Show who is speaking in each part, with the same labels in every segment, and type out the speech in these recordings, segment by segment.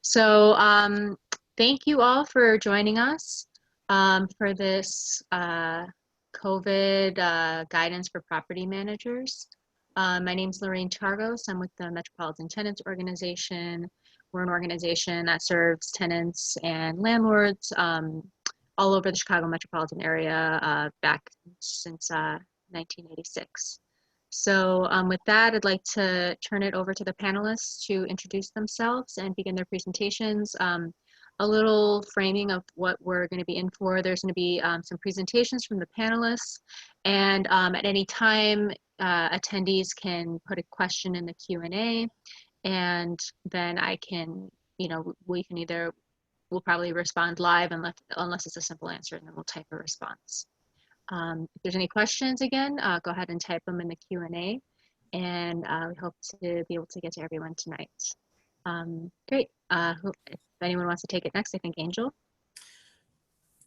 Speaker 1: So thank you all for joining us for this COVID guidance for property managers. My name is Lorraine Chargos. I'm with the Metropolitan Tenants Organization. We're an organization that serves tenants and landlords all over the Chicago metropolitan area back since 1986. So with that, I'd like to turn it over to the panelists to introduce themselves and begin their presentations. A little framing of what we're going to be in for. There's going to be some presentations from the panelists, and at any time, attendees can put a question in the Q&A, and then I can, we'll probably respond live unless it's a simple answer, and then we'll type a response. If there's any questions, again, go ahead and type them in the Q&A, and we hope to be able to get to everyone tonight. Great. If anyone wants to take it next, I think Angel.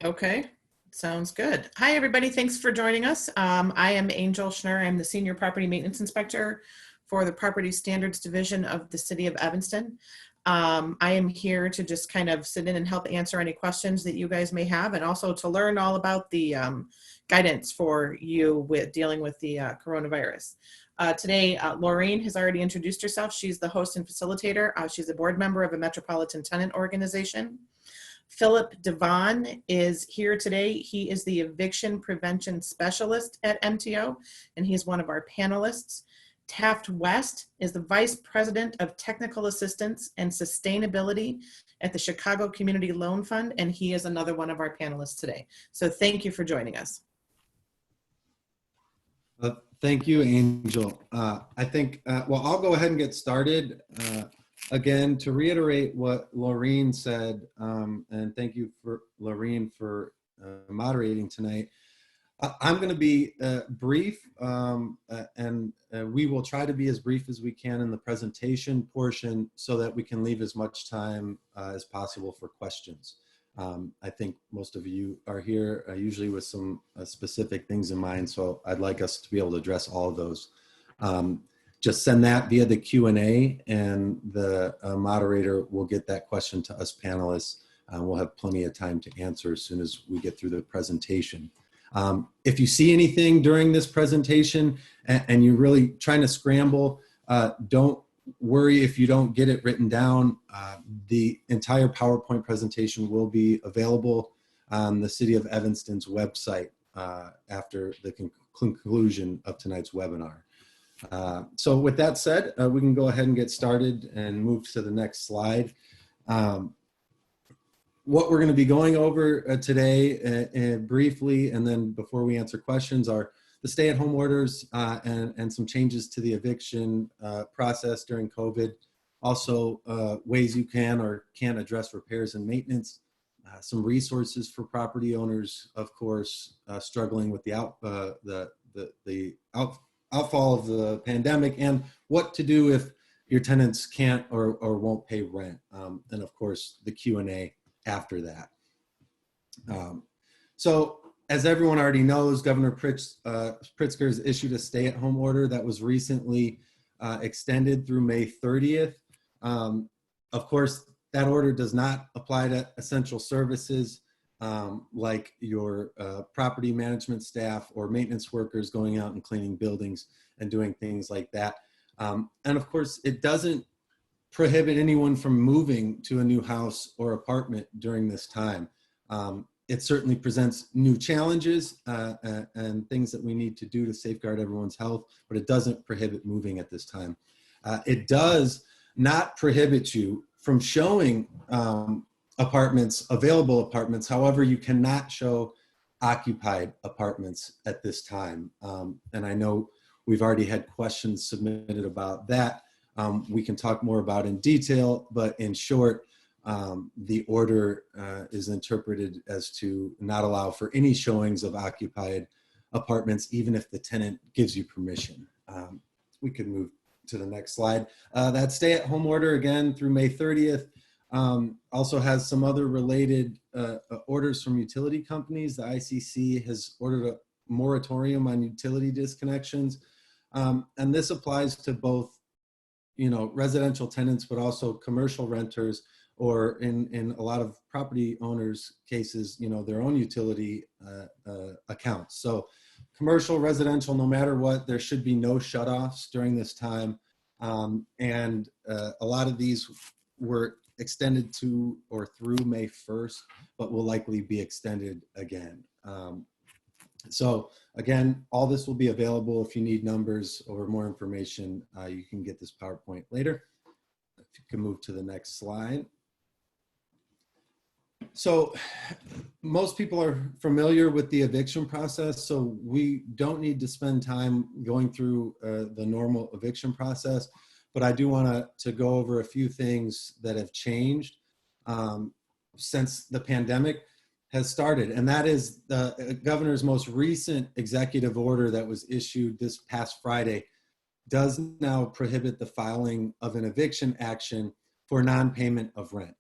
Speaker 2: Okay, sounds good. Hi, everybody. Thanks for joining us. I am Angel Schnur. I'm the Senior Property Maintenance Inspector for the Property Standards Division of the City of Evanston. I am here to just kind of sit in and help answer any questions that you guys may have, and also to learn all about the guidance for you with dealing with the coronavirus. Today, Lorraine has already introduced herself. She's the host and facilitator. She's a board member of a Metropolitan Tenant Organization. Philip Devon is here today. He is the Eviction Prevention Specialist at MTO, and he's one of our panelists. Taft West is the Vice President of Technical Assistance and Sustainability at the Chicago Community Loan Fund, and he is another one of our panelists today. So thank you for joining us.
Speaker 3: Thank you, Angel. I think, well, I'll go ahead and get started. Again, to reiterate what Lorraine said, and thank you for Lorraine for moderating tonight. I'm going to be brief, and we will try to be as brief as we can in the presentation portion so that we can leave as much time as possible for questions. I think most of you are here usually with some specific things in mind, so I'd like us to be able to address all of those. Just send that via the Q&A, and the moderator will get that question to us panelists. We'll have plenty of time to answer as soon as we get through the presentation. If you see anything during this presentation and you're really trying to scramble, don't worry if you don't get it written down. The entire PowerPoint presentation will be available on the City of Evanston's website after the conclusion of tonight's webinar. So with that said, we can go ahead and get started and move to the next slide. What we're going to be going over today briefly, and then before we answer questions, are the stay-at-home orders and some changes to the eviction process during COVID. Also, ways you can or can't address repairs and maintenance. Some resources for property owners, of course, struggling with the outfall of the pandemic, and what to do if your tenants can't or won't pay rent. And of course, the Q&A after that. So as everyone already knows, Governor Pritzker has issued a stay-at-home order that was recently extended through May 30th. Of course, that order does not apply to essential services like your property management staff or maintenance workers going out and cleaning buildings and doing things like that. And of course, it doesn't prohibit anyone from moving to a new house or apartment during this time. It certainly presents new challenges and things that we need to do to safeguard everyone's health, but it doesn't prohibit moving at this time. It does not prohibit you from showing available apartments. However, you cannot show occupied apartments at this time. And I know we've already had questions submitted about that. We can talk more about in detail, but in short, the order is interpreted as to not allow for any showings of occupied apartments, even if the tenant gives you permission. We could move to the next slide. That stay-at-home order, again, through May 30th, also has some other related orders from utility companies. The ICC has ordered a moratorium on utility disconnections, and this applies to both residential tenants, but also commercial renters or in a lot of property owners' cases, their own utility accounts. So commercial, residential, no matter what, there should be no shutoffs during this time. And a lot of these were extended to or through May 1st, but will likely be extended again. So again, all this will be available. If you need numbers or more information, you can get this PowerPoint later. If you can move to the next slide. So most people are familiar with the eviction process, so we don't need to spend time going through the normal eviction process, but I do want to go over a few things that have changed since the pandemic has started, and that is the governor's most recent executive order that was issued this past Friday does now prohibit the filing of an eviction action for non-payment of rent.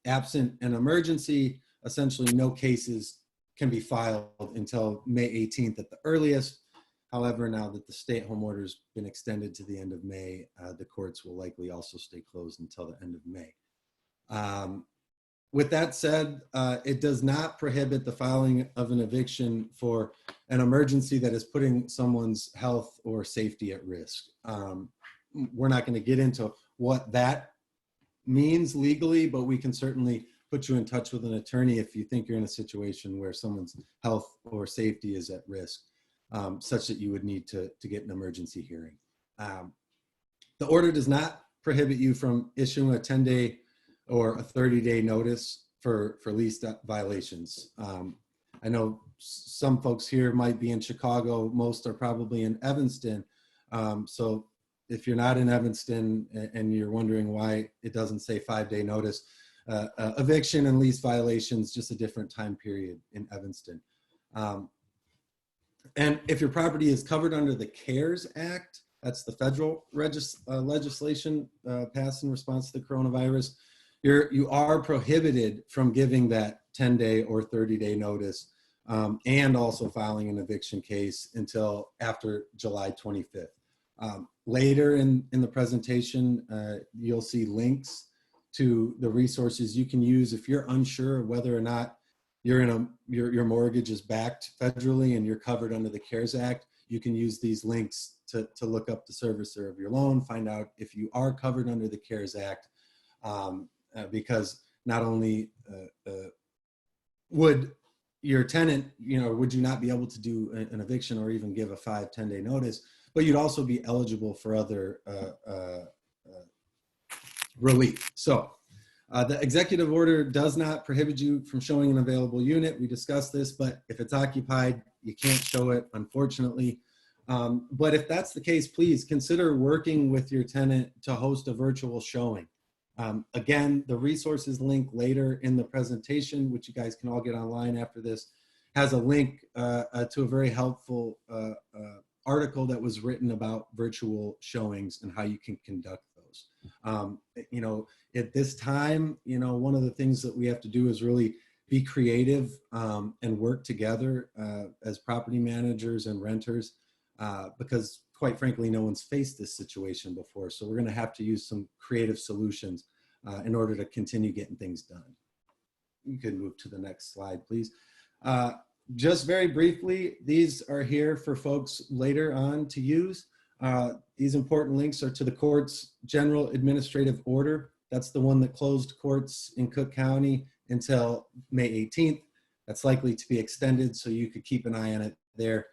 Speaker 3: Absent an emergency, essentially no cases can be filed until May 18th at the earliest. However, now that the stay-at-home order's been extended to the end of May, the courts will likely also stay closed until the end of May. With that said, it does not prohibit the filing of an eviction for an emergency that is putting someone's health or safety at risk. We're not going to get into what that means legally, but we can certainly put you in touch with an attorney if you think you're in a situation where someone's health or safety is at risk, such that you would need to get an emergency hearing. The order does not prohibit you from issuing a 10-day or a 30-day notice for lease violations. I know some folks here might be in Chicago, most are probably in Evanston. So if you're not in Evanston and you're wondering why it doesn't say 5-day notice, eviction and lease violations, just a different time period in Evanston. And if your property is covered under the CARES Act, that's the federal legislation passed in response to the coronavirus, you are prohibited from giving that 10-day or 30-day notice and also filing an eviction case until after July 25th. Later in the presentation, you'll see links to the resources you can use if you're unsure of whether or not your mortgage is backed federally and you're covered under the CARES Act. You can use these links to look up the servicer of your loan, find out if you are covered under the CARES Act, because not only would your tenant, would you not be able to do an eviction or even give a 5-10-day notice, but you'd also be eligible for other relief. So the executive order does not prohibit you from showing an available unit. We discussed this, but if it's occupied, you can't show it, unfortunately. But if that's the case, please consider working with your tenant to host a virtual showing. Again, the resources link later in the presentation, which you guys can all get online after this, has a link to a very helpful article that was written about virtual showings and how you can conduct those. At this time, one of the things that we have to do is really be creative and work together as property managers and renters, because quite frankly, no one's faced this situation before. So we're going to have to use some creative solutions in order to continue getting things done. You can move to the next slide, please. Just very briefly, these are here for folks later on to use. These important links are to the court's general administrative order. That's the one that closed courts in Cook County until May 18th. That's likely to be extended, so you could keep an eye on it there.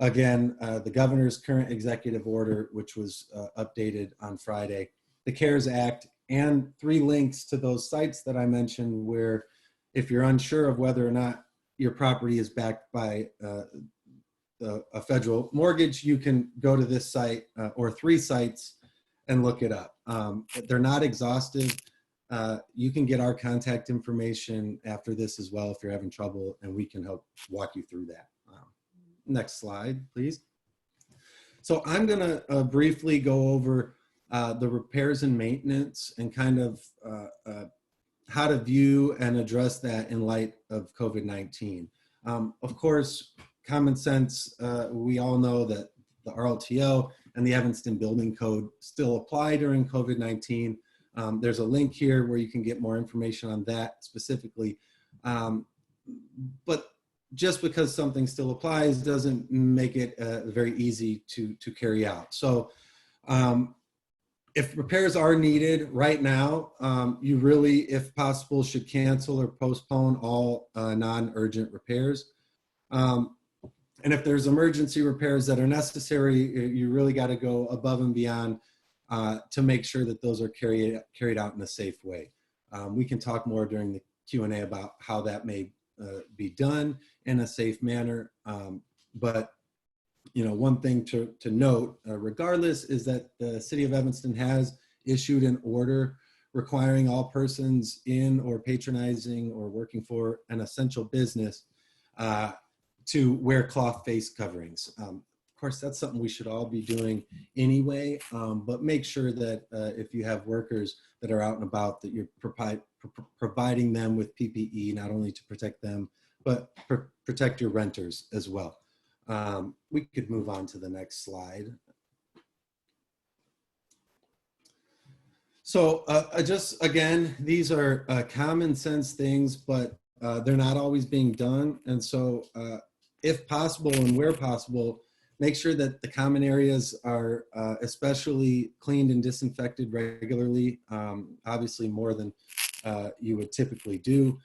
Speaker 3: Again, the governor's current executive order, which was updated on Friday, the CARES Act, and 3 links to those sites that I mentioned where if you're unsure of whether or not your property is backed by a federal mortgage, you can go to this site or 3 sites and look it up. They're not exhaustive. You can get our contact information after this as well if you're having trouble, and we can help walk you through that. Next slide, please. So I'm going to briefly go over the repairs and maintenance and kind of how to view and address that in light of COVID-19. Of course, common sense, we all know that the RLTO and the Evanston Building Code still apply during COVID-19. There's a link here where you can get more information on that specifically. But just because something still applies doesn't make it very easy to carry out. So if repairs are needed right now, you really, if possible, should cancel or postpone all non-urgent repairs. And if there's emergency repairs that are necessary, you really got to go above and beyond to make sure that those are carried out in a safe way. We can talk more during the Q&A about how that may be done in a safe manner. But one thing to note, regardless, is that the City of Evanston has issued an order requiring all persons in or patronizing or working for an essential business to wear cloth face coverings. Of course, that's something we should all be doing anyway, but make sure that if you have workers that are out and about, that you're providing them with PPE, not only to protect them, but protect your renters as well. We could move on to the next slide. So just again, these are common sense things, but they're not always being done. And so if possible and where possible, make sure that the common areas are especially cleaned and disinfected regularly, obviously more than you would typically do.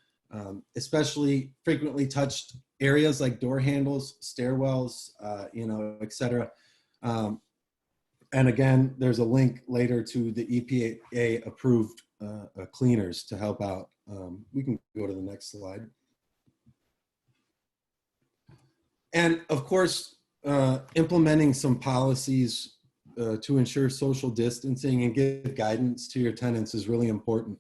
Speaker 3: Especially frequently touched areas like door handles, stairwells, etc. And again, there's a link later to the EPA approved cleaners to help out. We can go to the next slide. And of course, implementing some policies to ensure social distancing and give guidance to your tenants is really important.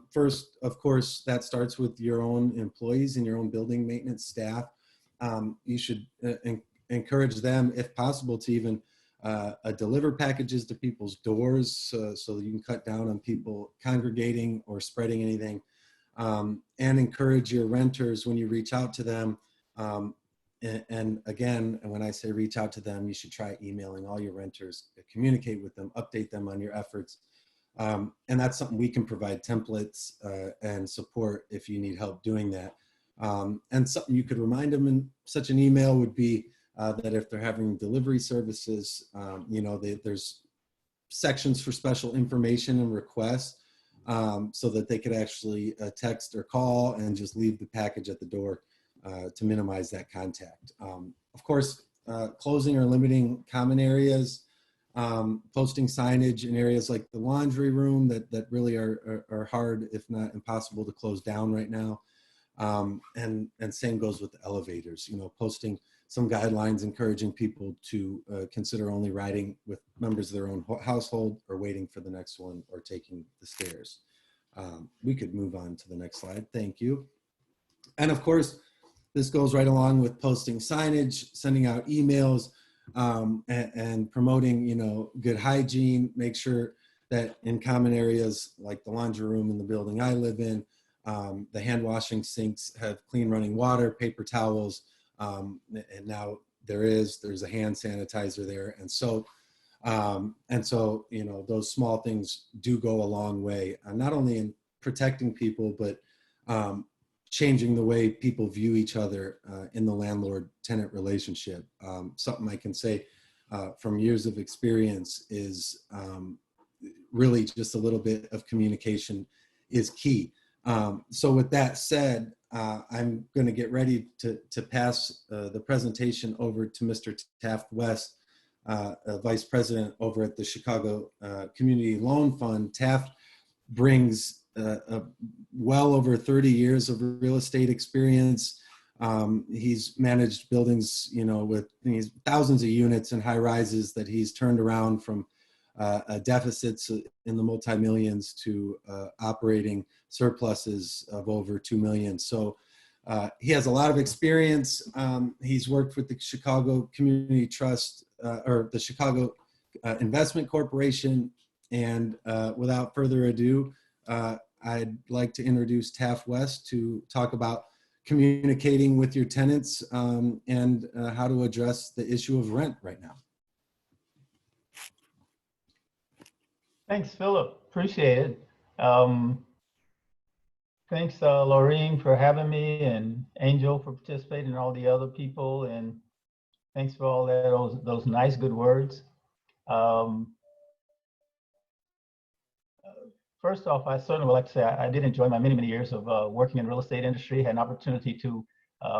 Speaker 3: First, of course, that starts with your own employees and your own building maintenance staff. You should encourage them, if possible, to even deliver packages to people's doors so that you can cut down on people congregating or spreading anything. And encourage your renters when you reach out to them. And again, when I say reach out to them, you should try emailing all your renters, communicate with them, update them on your efforts. And that's something we can provide templates and support if you need help doing that. And something you could remind them in such an email would be that if they're having delivery services, there's sections for special information and requests so that they could actually text or call and just leave the package at the door to minimize that contact. Of course, closing or limiting common areas, posting signage in areas like the laundry room that really are hard, if not impossible, to close down right now. And same goes with the elevators, posting some guidelines encouraging people to consider only riding with members of their own household or waiting for the next one or taking the stairs. We could move on to the next slide. Thank you. And of course, this goes right along with posting signage, sending out emails, and promoting, good hygiene. Make sure that in common areas like the laundry room in the building I live in, the hand washing sinks have clean running water, paper towels, and now there's a hand sanitizer there and soap. And so, those small things do go a long way, not only in protecting people, but changing the way people view each other in the landlord-tenant relationship. Something I can say from years of experience is really just a little bit of communication is key. So with that said, I'm going to get ready to pass the presentation over to Mr. Taft West, Vice President over at the Chicago Community Loan Fund. Taft brings well over 30 years of real estate experience. He's managed buildings, with thousands of units and high rises that he's turned around from deficits in the multi-millions to operating surpluses of over 2 million. So he has a lot of experience. He's worked with the Chicago Community Trust or the Chicago Investment Corporation. And without further ado, I'd like to introduce Taft West to talk about communicating with your tenants and how to address the issue of rent right now.
Speaker 4: Thanks, Philip. Appreciate it. Thanks, Laureen, for having me, and Angel for participating, and all the other people. And thanks for all those nice, good words. Um, First off, I certainly would like to say I did enjoy my many years of working in the real estate industry. Had an opportunity to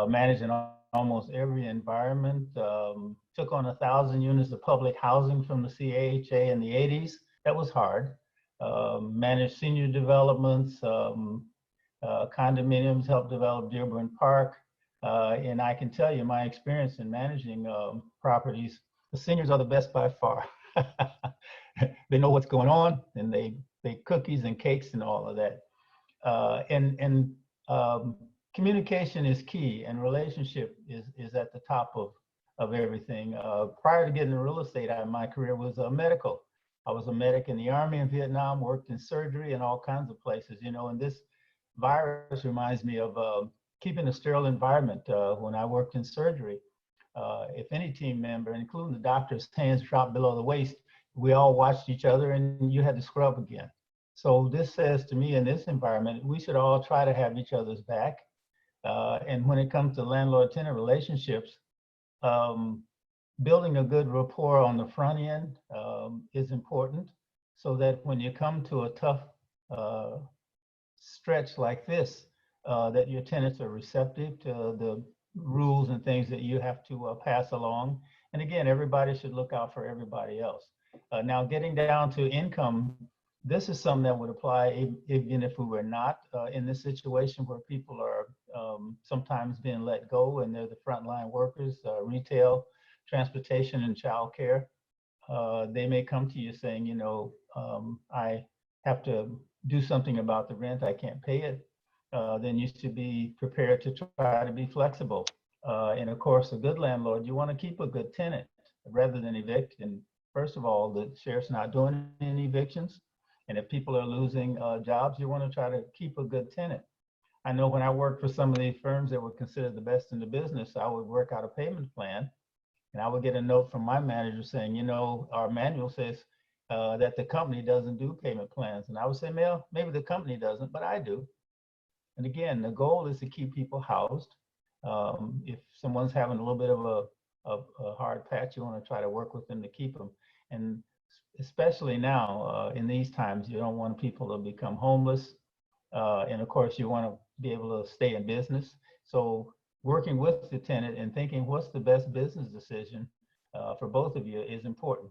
Speaker 4: manage in almost every environment. Took on 1,000 units of public housing from the CAHA in the 80s. That was hard. Managed senior developments, condominiums, helped develop Dearborn Park. And I can tell you my experience in managing properties, the seniors are the best by far. They know what's going on, and they bake cookies and cakes and all of that. Communication is key, and relationship is at the top of everything. Prior to getting into real estate, my career was medical. I was a medic in the Army in Vietnam, worked in surgery and all kinds of places, and this virus reminds me of keeping a sterile environment. When I worked in surgery, if any team member, including the doctor's hands dropped below the waist, we all watched each other and you had to scrub again. So this says to me, in this environment, we should all try to have each other's back. And when it comes to landlord-tenant relationships, building a good rapport on the front end is important, so that when you come to a tough stretch like this, that your tenants are receptive to the rules and things that you have to pass along. And again, everybody should look out for everybody else. Now, getting down to income, this is something that would apply even if we were not in this situation where people are sometimes being let go and they're the frontline workers, retail, transportation, and childcare. They may come to you saying, I have to do something about the rent, I can't pay it. Then you should be prepared to try to be flexible. And of course, a good landlord, you want to keep a good tenant rather than evict. And first of all, the sheriff's not doing any evictions. And if people are losing jobs, you want to try to keep a good tenant. I know when I worked for some of these firms that were considered the best in the business, I would work out a payment plan, and I would get a note from my manager saying, our manual says that the company doesn't do payment plans. And I would say, well, maybe the company doesn't, but I do. And again, the goal is to keep people housed. If someone's having a little bit of a hard patch, you want to try to work with them to keep them. And especially now in these times, you don't want people to become homeless. And of course, you want to be able to stay in business. So working with the tenant and thinking what's the best business decision for both of you is important.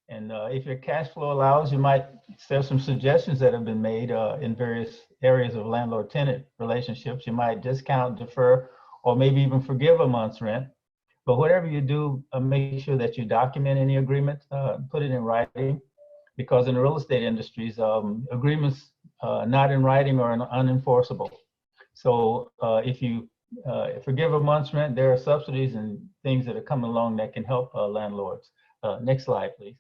Speaker 4: And if your cash flow allows, there's some suggestions that have been made in various areas of landlord-tenant relationships. You might discount, defer, or maybe even forgive a month's rent. But whatever you do, make sure that you document any agreement, put it in writing, because in the real estate industries, agreements not in writing are unenforceable. So if you forgive a month's rent, there are subsidies and things that are coming along that can help landlords. Next slide, please.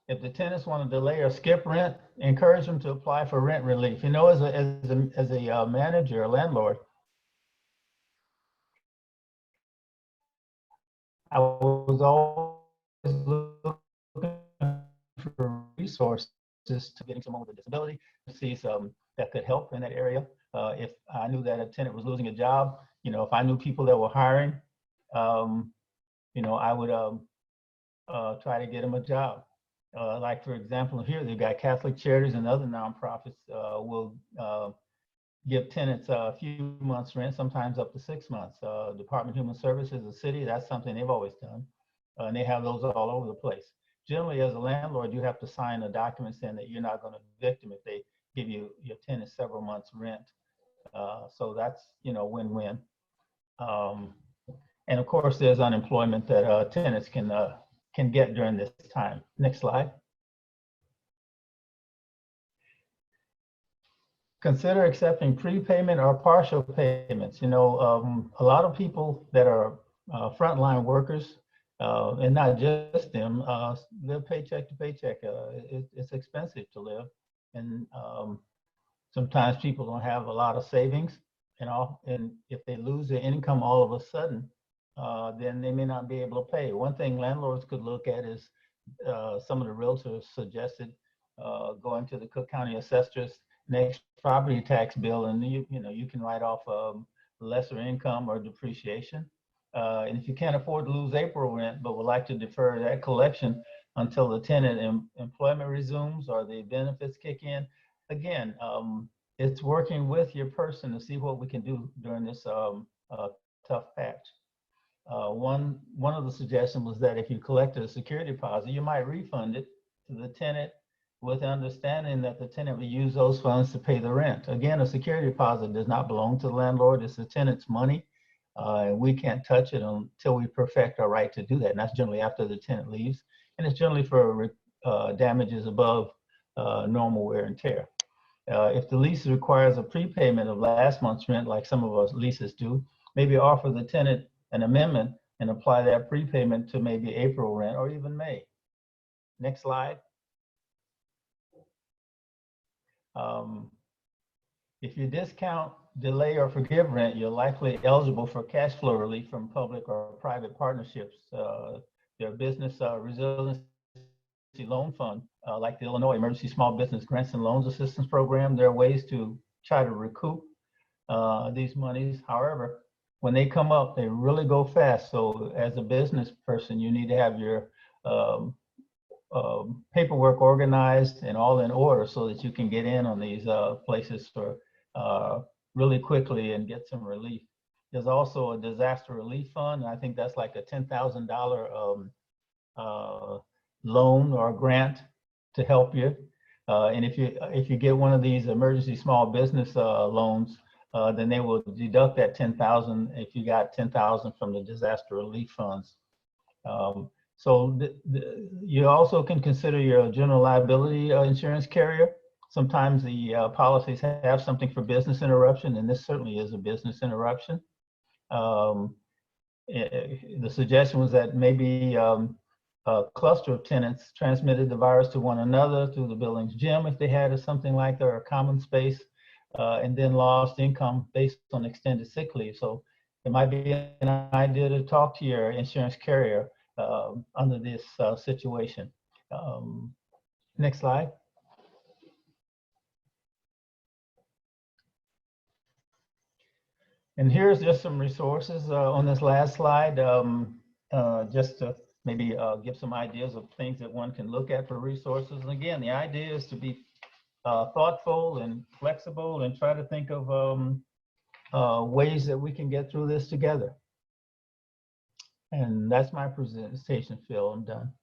Speaker 4: If the tenants want to delay or skip rent, encourage them to apply for rent relief. As a manager, a landlord, I was always looking for resources to getting someone with a disability, to see some that could help in that area. If I knew that a tenant was losing a job, if I knew people that were hiring, I would try to get them a job. Like for example, here they've got Catholic Charities and other nonprofits will give tenants a few months rent, sometimes up to 6 months. Department of Human Services, the city, that's something they've always done. And they have those all over the place. Generally, as a landlord, you have to sign a document saying that you're not going to evict them if they give you your tenant several months rent. So that's, win-win. And of course, there's unemployment that tenants can get during this time. Next slide. Consider accepting prepayment or partial payments. A lot of people that are frontline workers, and not just them, live paycheck to paycheck. It's expensive to live, and sometimes people don't have a lot of savings, and if they lose their income all of a sudden, then they may not be able to pay. One thing landlords could look at is some of the realtors suggested going to the Cook County Assessor's next property tax bill, and you can write off lesser income or depreciation. And if you can't afford to lose April rent, but would like to defer that collection until the tenant employment resumes or the benefits kick in, again, it's working with your person to see what we can do during this tough patch. One of the suggestions was that if you collected a security deposit, you might refund it to the tenant with the understanding that the tenant will use those funds to pay the rent. Again, a security deposit does not belong to the landlord. It's the tenant's money. And we can't touch it until we perfect our right to do that. And that's generally after the tenant leaves. And it's generally for damages above normal wear and tear. If the lease requires a prepayment of last month's rent, like some of our leases do, maybe offer the tenant an amendment and apply that prepayment to maybe April rent or even May. Next slide. If you discount, delay, or forgive rent, you're likely eligible for cash flow relief from public or private partnerships. Their business resiliency loan fund, like the Illinois Emergency Small Business Grants and Loans Assistance Program, there are ways to try to recoup these monies. However, when they come up, they really go fast. So as a business person, you need to have your paperwork organized and all in order so that you can get in on these places for really quickly and get some relief. There's also a disaster relief fund. I think that's like a $10,000 loan or grant to help you. And if you get one of these emergency small business loans, then they will deduct that $10,000 if you got $10,000 from the disaster relief funds. So you also can consider your general liability insurance carrier. Sometimes the policies have something for business interruption, and this certainly is a business interruption. The suggestion was that maybe a cluster of tenants transmitted the virus to one another through the building's gym if they had or something like that, or a common space, and then lost income based on extended sick leave. So it might be an idea to talk to your insurance carrier under this situation. Next slide. And here's just some resources on this last slide, just to maybe give some ideas of things that one can look at for resources. And again, the idea is to be thoughtful and flexible and try to think of ways that we can get through this together. And that's my presentation, Phil. I'm done.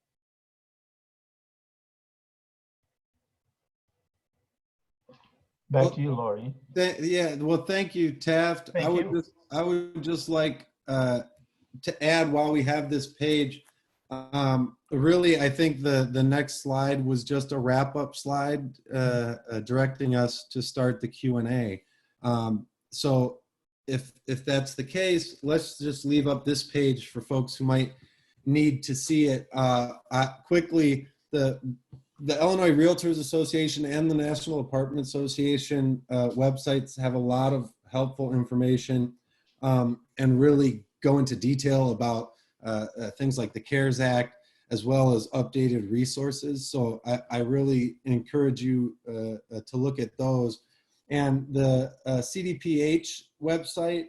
Speaker 4: Back to you, Laurie.
Speaker 3: Yeah, well, thank you, Taft. I would just like to add, while we have this page, really, I think the next slide was just a wrap-up slide directing us to start the Q&A. So if that's the case, let's just leave up this page for folks who might need to see it. Quickly, the Illinois Realtors Association and the National Apartment Association websites have a lot of helpful information and really go into detail about things like the CARES Act, as well as updated resources. So I really encourage you to look at those. And the CDPH website,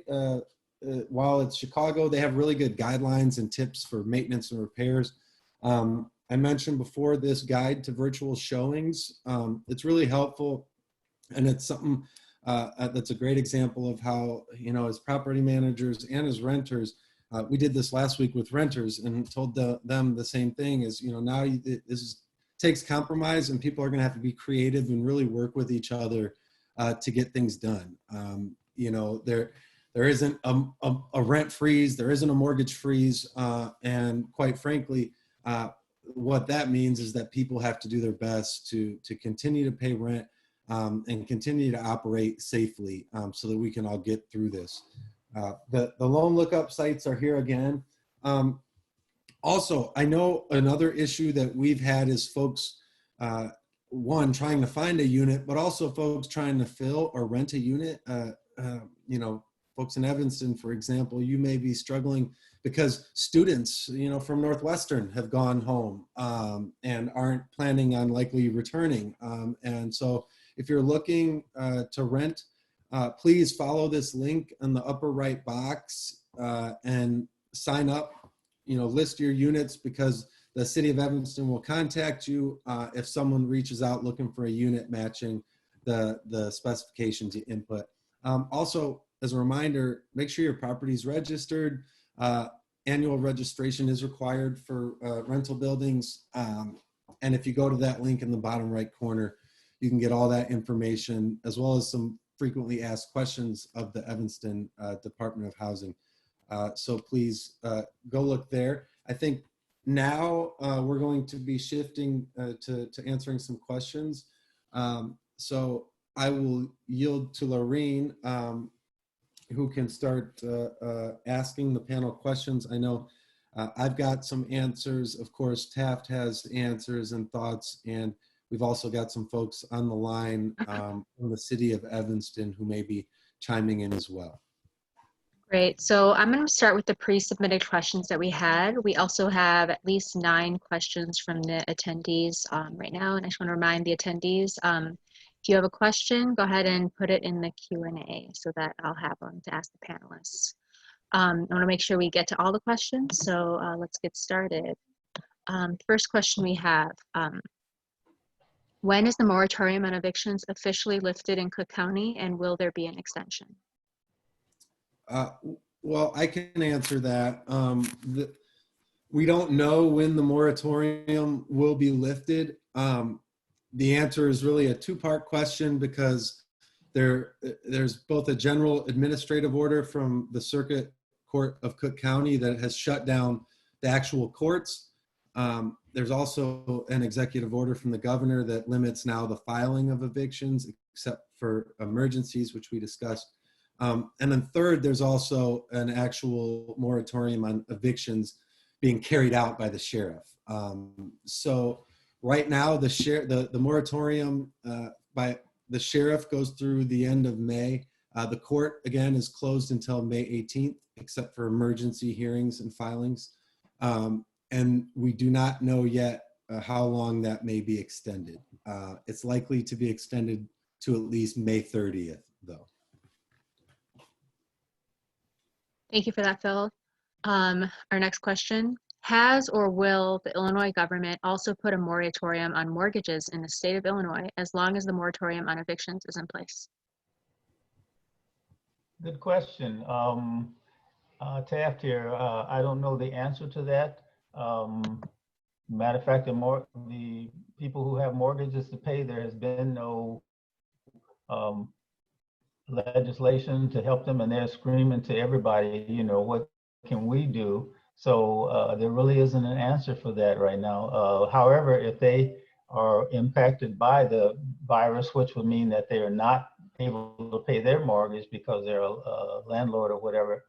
Speaker 3: while it's Chicago, they have really good guidelines and tips for maintenance and repairs. I mentioned before this guide to virtual showings. It's really helpful, and it's something that's a great example of how, as property managers and as renters, we did this last week with renters and told them the same thing is, now this takes compromise, and people are going to have to be creative and really work with each other to get things done. There isn't a rent freeze, there isn't a mortgage freeze, and quite frankly, what that means is that people have to do their best to continue to pay rent and continue to operate safely so that we can all get through this. The loan lookup sites are here again. Also, I know another issue that we've had is folks, one, trying to find a unit, but also folks trying to fill or rent a unit. Folks in Evanston, for example, you may be struggling because students, from Northwestern have gone home and aren't planning on likely returning. And so if you're looking to rent, please follow this link in the upper right box and sign up, list your units, because the city of Evanston will contact you if someone reaches out looking for a unit matching the specifications you input. Also, as a reminder, make sure your property is registered. Annual registration is required for rental buildings. And if you go to that link in the bottom right corner, you can get all that information, as well as some frequently asked questions of the Evanston Department of Housing. So please go look there. I think now we're going to be shifting to answering some questions. So I will yield to Lorene, who can start asking the panel questions. I know I've got some answers. Of course, Taft has answers and thoughts, and we've also got some folks on the line from the city of Evanston who may be chiming in as well.
Speaker 1: Great. So I'm going to start with the pre-submitted questions that we had. We also have at least 9 questions from the attendees right now. And I just want to remind the attendees, if you have a question, go ahead and put it in the Q&A so that I'll have them to ask the panelists. I want to make sure we get to all the questions, so let's get started. First question we have, when is the moratorium on evictions officially lifted in Cook County, and will there be an extension?
Speaker 3: Well, I can answer that. We don't know when the moratorium will be lifted. The answer is really a 2-part question, because there's both a general administrative order from the Circuit Court of Cook County that has shut down the actual courts. There's also an executive order from the governor that limits now the filing of evictions, except for emergencies, which we discussed. And then third, there's also an actual moratorium on evictions being carried out by the sheriff. So right now, the moratorium by the sheriff goes through the end of May. The court, again, is closed until May 18th, except for emergency hearings and filings. And we do not know yet how long that may be extended. It's likely to be extended to at least May 30th, though.
Speaker 1: Thank you for that, Phil. Our next question, has or will the Illinois government also put a moratorium on mortgages in the state of Illinois as long as the moratorium on evictions is in place?
Speaker 4: Good question. Taft here, I don't know the answer to that. Matter of fact, the people who have mortgages to pay, there has been no legislation to help them, and they're screaming to everybody, what can we do? So there really isn't an answer for that right now. However, if they are impacted by the virus, which would mean that they are not able to pay their mortgage because they're a landlord or whatever,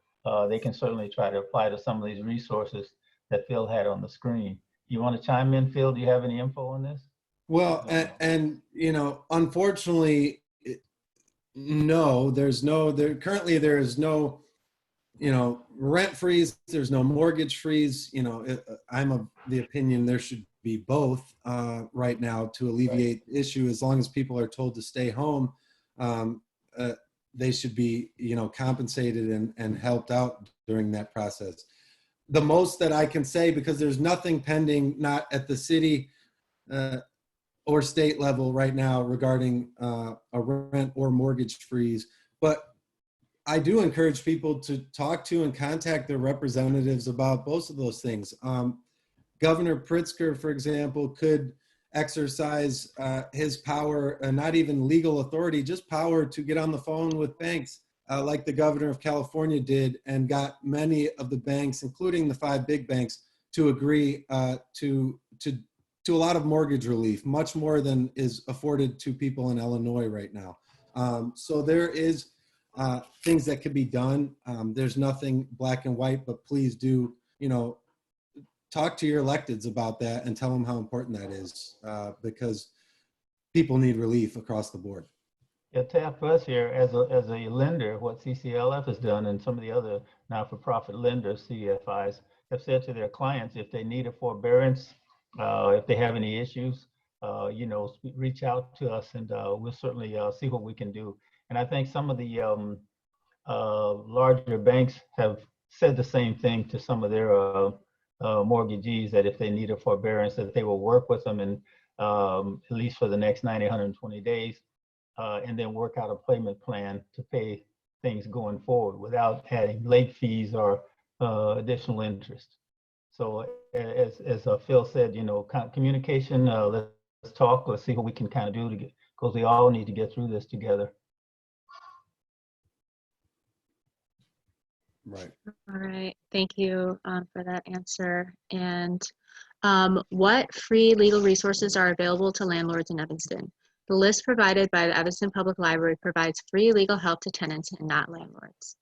Speaker 4: they can certainly try to apply to some of these resources that Phil had on the screen. You want to chime in, Phil? Do you have any info on this?
Speaker 3: Well, and unfortunately, no, currently there is no, rent freeze. There's no mortgage freeze. I'm of the opinion there should be both right now to alleviate the issue. As long as people are told to stay home, they should be, compensated and helped out during that process. The most that I can say, because there's nothing pending, not at the city or state level right now regarding a rent or mortgage freeze, but I do encourage people to talk to and contact their representatives about both of those things. Governor Pritzker, for example, could exercise his power, not even legal authority, just power to get on the phone with banks, like the governor of California did, and got many of the banks, including the 5 big banks, to agree to a lot of mortgage relief, much more than is afforded to people in Illinois right now. So there is things that could be done. There's nothing black and white, but please do, talk to your electeds about that and tell them how important that is, because people need relief across the board.
Speaker 4: Yeah, Taft for us here as a lender, what CCLF has done and some of the other not-for-profit lenders, CFIs, have said to their clients, if they need a forbearance, if they have any issues, reach out to us and we'll certainly see what we can do. And I think some of the larger banks have said the same thing to some of their mortgagees, that if they need a forbearance, that they will work with them and at least for the next 90, 120 days. And then work out a payment plan to pay things going forward without adding late fees or additional interest. So as Phil said, communication, let's talk, let's see what we can kind of do to get, because we all need to get through this together.
Speaker 3: Right.
Speaker 1: All right, thank you for that answer. And what free legal resources are available to landlords in Evanston? The list provided by the Evanston Public Library provides free legal help to tenants and not landlords.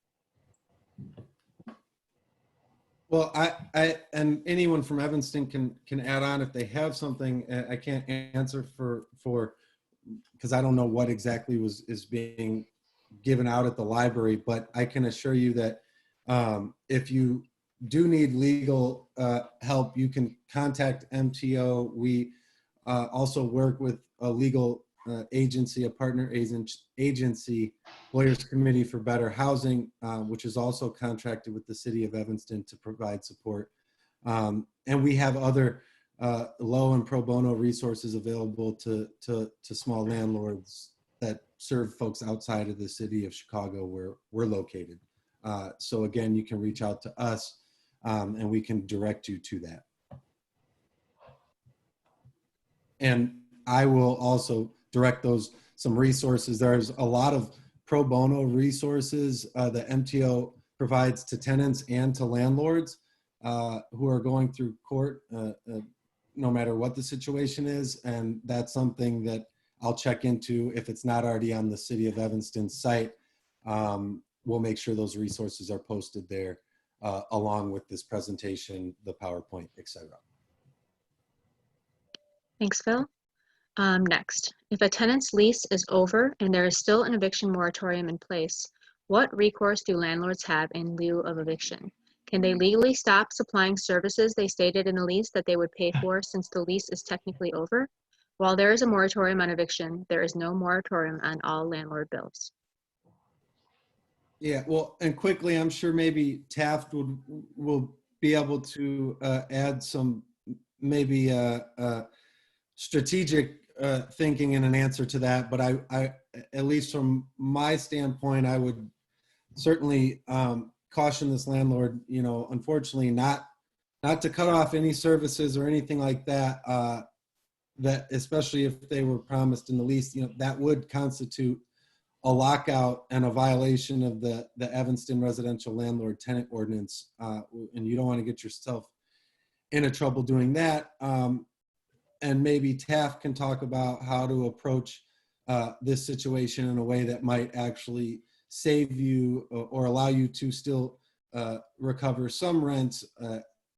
Speaker 3: Well, I and anyone from Evanston can add on if they have something. I can't answer for because I don't know what exactly is being given out at the library, but I can assure you that if you do need legal help, you can contact MTO. We also work with a legal agency, a partner agency, Lawyers Committee for Better Housing, which is also contracted with the city of Evanston to provide support. And we have other low and pro bono resources available to small landlords that serve folks outside of the city of Chicago where we're located. So again, you can reach out to us and we can direct you to that. And I will also direct some resources. There's a lot of pro bono resources that MTO provides to tenants and to landlords who are going through court, no matter what the situation is. And that's something that I'll check into. If it's not already on the City of Evanston site, we'll make sure those resources are posted there along with this presentation, the PowerPoint, etc.
Speaker 1: Thanks, Phil. Next, if a tenant's lease is over and there is still an eviction moratorium in place, what recourse do landlords have in lieu of eviction? Can they legally stop supplying services they stated in the lease that they would pay for since the lease is technically over? While there is a moratorium on eviction, there is no moratorium on all landlord bills.
Speaker 3: Yeah, well, and quickly, I'm sure maybe Taft will be able to add some maybe strategic thinking in an answer to that. But I, at least from my standpoint, I would certainly caution this landlord, unfortunately not to cut off any services or anything like that, that especially if they were promised in the lease, that would constitute a lockout and a violation of the Evanston Residential Landlord Tenant Ordinance. And you don't want to get yourself into trouble doing that. And maybe Taft can talk about how to approach this situation in a way that might actually save you or allow you to still recover some rents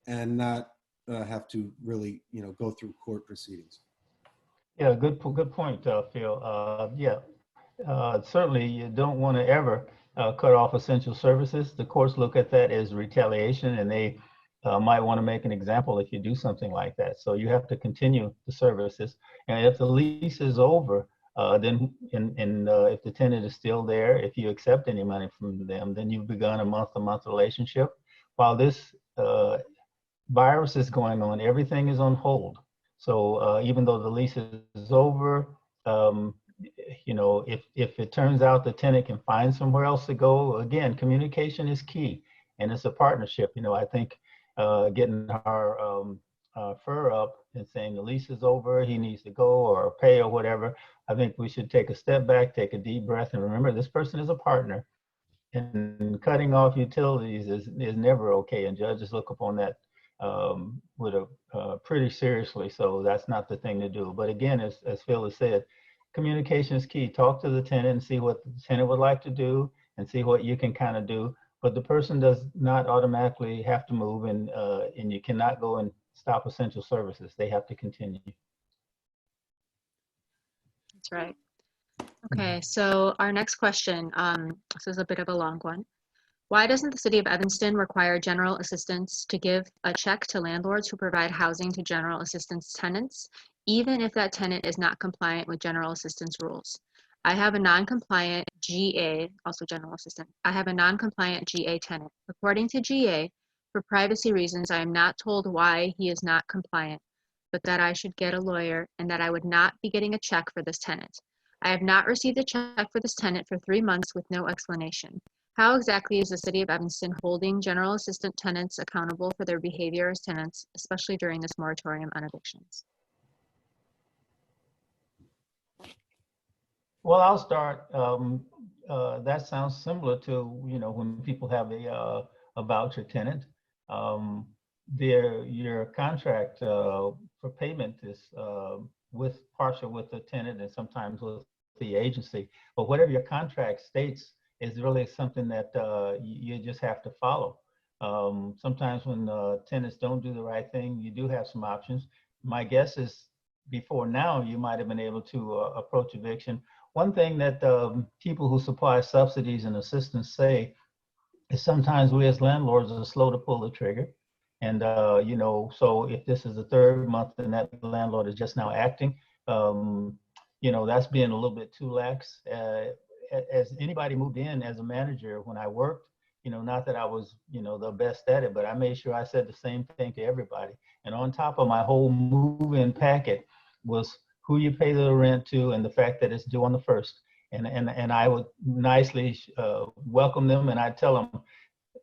Speaker 3: and not have to really, go through court proceedings.
Speaker 4: Yeah, good point, Phil. Certainly you don't want to ever cut off essential services. The courts look at that as retaliation, and they might want to make an example if you do something like that. So you have to continue the services. And if the lease is over, then if the tenant is still there, if you accept any money from them, then you've begun a month-to-month relationship. While this virus is going on, everything is on hold. So even though the lease is over, if it turns out the tenant can find somewhere else to go, again, communication is key, and it's a partnership. I think getting our fur up and saying the lease is over, he needs to go or pay or whatever, I think we should take a step back, take a deep breath, and remember this person is a partner. And cutting off utilities is never okay, and judges look upon that with pretty seriously. So that's not the thing to do. But again, as Phil has said, communication is key. Talk to the tenant and see what the tenant would like to do and see what you can kind of do. But the person does not automatically have to move, and you cannot go and stop essential services. They have to continue.
Speaker 1: That's right. Okay, so our next question, this is a bit of a long one. Why doesn't the city of Evanston require general assistance to give a check to landlords who provide housing to general assistance tenants, even if that tenant is not compliant with general assistance rules? I have a non-compliant GA, also general assistant. I have a non-compliant GA tenant. According to GA, for privacy reasons, I am not told why he is not compliant, but that I should get a lawyer and that I would not be getting a check for this tenant. I have not received a check for this tenant for 3 months with no explanation. How exactly is the city of Evanston holding general assistant tenants accountable for their behavior as tenants, especially during this moratorium on evictions?
Speaker 4: Well, I'll start. That sounds similar to, when people have a voucher tenant. Your contract for payment is partial with the tenant and sometimes with the agency. But whatever your contract states is really something that you just have to follow. Sometimes when tenants don't do the right thing, you do have some options. My guess is before now, you might have been able to approach eviction. One thing that people who supply subsidies and assistance say is sometimes we as landlords are slow to pull the trigger. And, so if this is the third month and that landlord is just now acting, that's being a little bit too lax. As anybody moved in as a manager when I worked, not that I was, the best at it, but I made sure I said the same thing to everybody. And on top of my whole move-in packet was who you pay the rent to and the fact that it's due on the 1st. And I would nicely welcome them, and I'd tell them,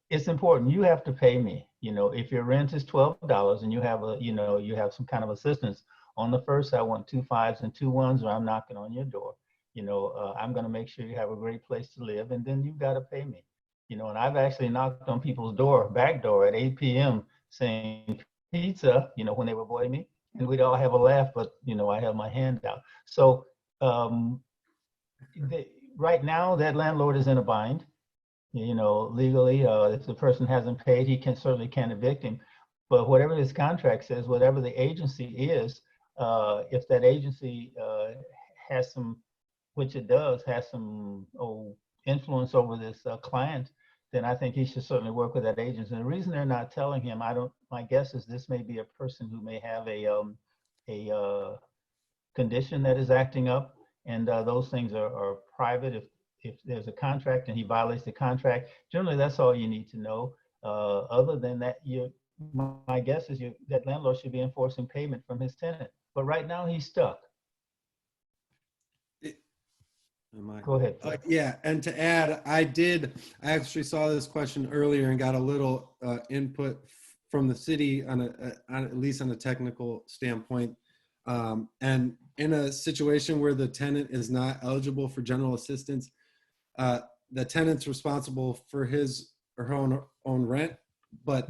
Speaker 4: it's important, you have to pay me. If your rent is $12 and you have you have some kind of assistance, on the 1st, I want 2 5s and 2 1s, or I'm knocking on your door. I'm going to make sure you have a great place to live, and then you've got to pay me. And I've actually knocked on people's back door at 8 p.m. saying pizza, when they were avoiding me, and we'd all have a laugh, but I have my hand out. So right now, that landlord is in a bind. Legally, if the person hasn't paid, he certainly can't evict him. But whatever his contract says, whatever the agency is, if that agency has some, which it does, has some influence over this client, then I think he should certainly work with that agency. And the reason they're not telling him, my guess is this may be a person who may have a condition that is acting up, and those things are private. If there's a contract and he violates the contract, generally that's all you need to know. Other than that, my guess is that landlord should be enforcing payment from his tenant. But right now he's stuck. Go ahead.
Speaker 3: Yeah, and to add, I actually saw this question earlier and got a little input from the city on at least on a technical standpoint. And in a situation where the tenant is not eligible for general assistance, the tenant's responsible for his or her own rent, but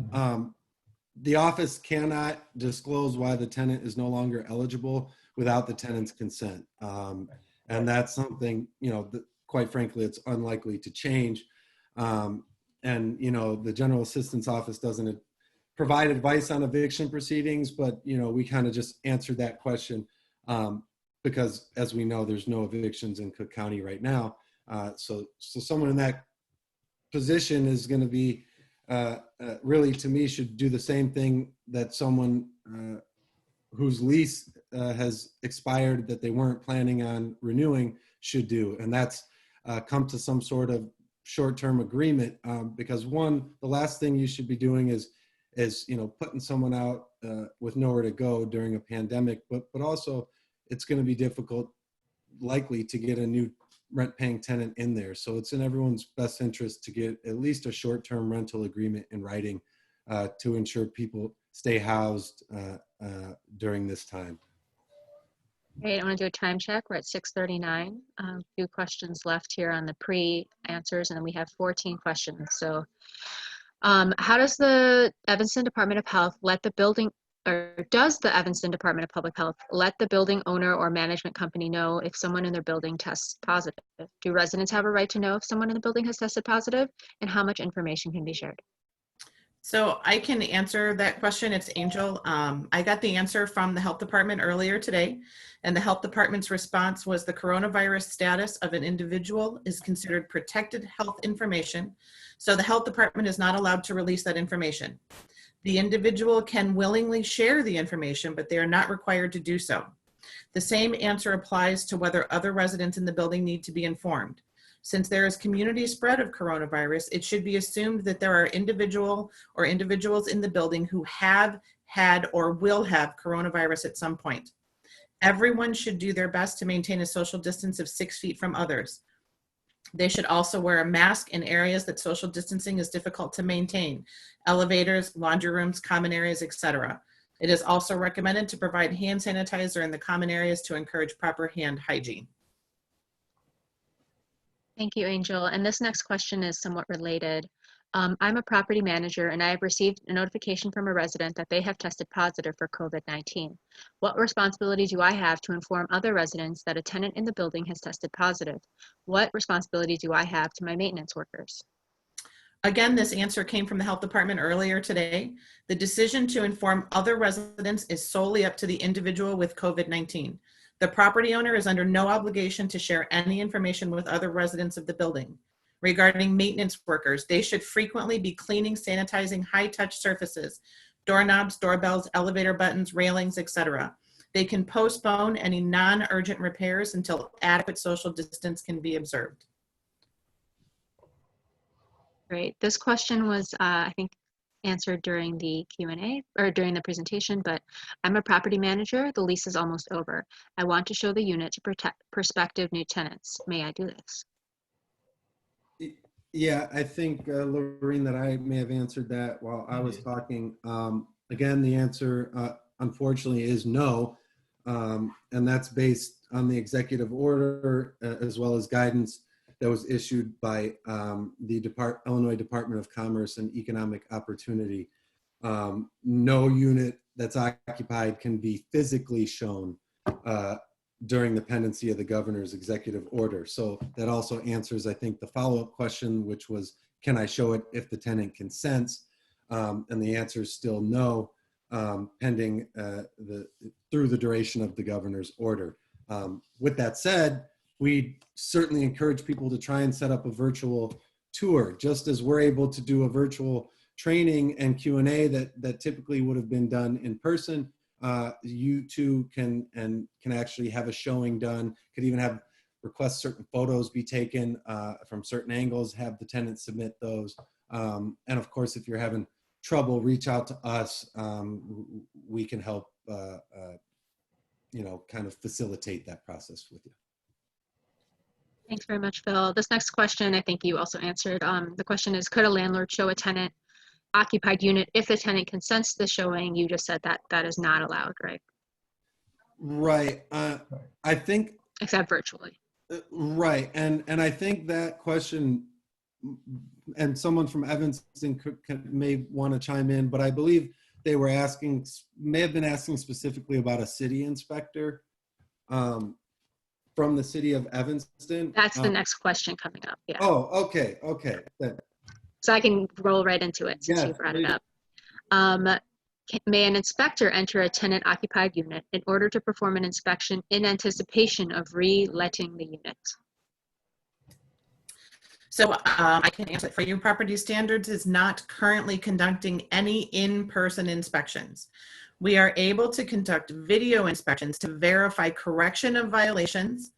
Speaker 3: the office cannot disclose why the tenant is no longer eligible without the tenant's consent. And that's something, quite frankly, it's unlikely to change. And, the general assistance office doesn't provide advice on eviction proceedings, but, we kind of just answered that question because, as we know, there's no evictions in Cook County right now. So someone in that position is going to be really, to me, should do the same thing that someone whose lease has expired that they weren't planning on renewing should do. And that's come to some sort of short-term agreement because the last thing you should be doing is putting someone out with nowhere to go during a pandemic, but also it's going to be difficult likely to get a new rent-paying tenant in there. So it's in everyone's best interest to get at least a short-term rental agreement in writing to ensure people stay housed during this time.
Speaker 1: Great, I want to do a time check. We're at 6:39. A few questions left here on the pre-answers, and then we have 14 questions. So how does the Evanston Department of Health does the Evanston Department of Public Health let the building owner or management company know if someone in their building tests positive? Do residents have a right to know if someone in the building has tested positive, and how much information can be shared?
Speaker 2: So I can answer that question. It's Angel. I got the answer from the health department earlier today, and the health department's response was the coronavirus status of an individual is considered protected health information. So the health department is not allowed to release that information. The individual can willingly share the information, but they are not required to do so. The same answer applies to whether other residents in the building need to be informed. Since there is community spread of coronavirus, it should be assumed that there are individuals in the building who have had or will have coronavirus at some point. Everyone should do their best to maintain a social distance of 6 feet from others. They should also wear a mask in areas that social distancing is difficult to maintain: elevators, laundry rooms, common areas, etc. It is also recommended to provide hand sanitizer in the common areas to encourage proper hand hygiene.
Speaker 1: Thank you, Angel. And this next question is somewhat related. I'm a property manager and I have received a notification from a resident that they have tested positive for COVID-19. What responsibility do I have to inform other residents that a tenant in the building has tested positive? What responsibility do I have to my maintenance workers?
Speaker 2: Again, this answer came from the health department earlier today. The decision to inform other residents is solely up to the individual with COVID-19. The property owner is under no obligation to share any information with other residents of the building. Regarding maintenance workers, they should frequently be cleaning, sanitizing high-touch surfaces, doorknobs, doorbells, elevator buttons, railings, etc. They can postpone any non-urgent repairs until adequate social distance can be observed.
Speaker 1: Great. This question was, I think, answered during the Q&A or during the presentation, but I'm a property manager. The lease is almost over. I want to show the unit to protect prospective new tenants. May I do this?
Speaker 3: Yeah, I think, Lorraine, that I may have answered that while I was talking. Again, the answer, unfortunately, is no. And that's based on the executive order as well as guidance that was issued by the Illinois Department of Commerce and Economic Opportunity. No unit that's occupied can be physically shown during the pendency of the governor's executive order. So that also answers, I think, the follow-up question, which was, can I show it if the tenant consents? And the answer is still no, pending through the duration of the governor's order. With that said, we certainly encourage people to try and set up a virtual tour, just as we're able to do a virtual training and Q&A that typically would have been done in person. You too can actually have a showing done, could even request certain photos be taken from certain angles, have the tenant submit those. And of course, if you're having trouble, reach out to us. We can help, kind of facilitate that process with you.
Speaker 1: Thanks very much, Phil. This next question, I think you also answered. The question is, could a landlord show a tenant occupied unit if the tenant consents to the showing? You just said that that is not allowed, right?
Speaker 3: Right. I think.
Speaker 1: Except virtually.
Speaker 3: Right. And I think that question, and someone from Evanston may want to chime in, but I believe they were may have been asking specifically about a city inspector from the city of Evanston.
Speaker 1: That's the next question coming up. Yeah.
Speaker 3: Oh, okay.
Speaker 1: So I can roll right into it since you brought it up. May an inspector enter a tenant occupied unit in order to perform an inspection in anticipation of re-letting the unit?
Speaker 2: So I can answer it for you. Property Standards is not currently conducting any in-person inspections. We are able to conduct video inspections to verify correction of violations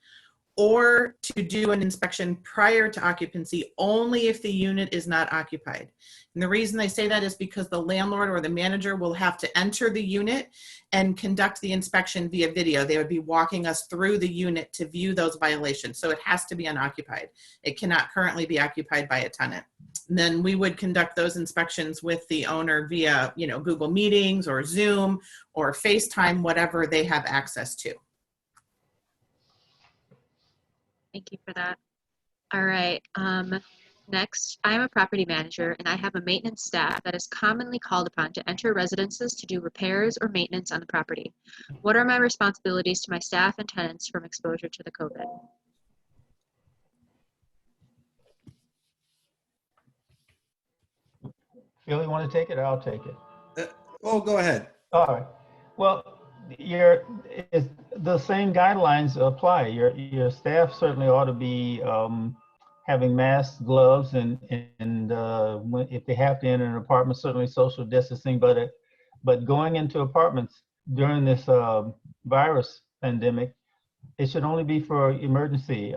Speaker 2: or to do an inspection prior to occupancy only if the unit is not occupied. And the reason I say that is because the landlord or the manager will have to enter the unit and conduct the inspection via video. They would be walking us through the unit to view those violations. So it has to be unoccupied. It cannot currently be occupied by a tenant. And then we would conduct those inspections with the owner via, Google Meetings or Zoom or FaceTime, whatever they have access to.
Speaker 1: Thank you for that. All right. Next, I am a property manager and I have a maintenance staff that is commonly called upon to enter residences to do repairs or maintenance on the property. What are my responsibilities to my staff and tenants from exposure to the COVID?
Speaker 4: Phil, you want to take it or I'll take it?
Speaker 3: Oh, go ahead.
Speaker 4: All right. Well, the same guidelines apply. Your staff certainly ought to be having masks, gloves, and if they have to enter an apartment, certainly social distancing. But going into apartments during this virus pandemic, it should only be for emergency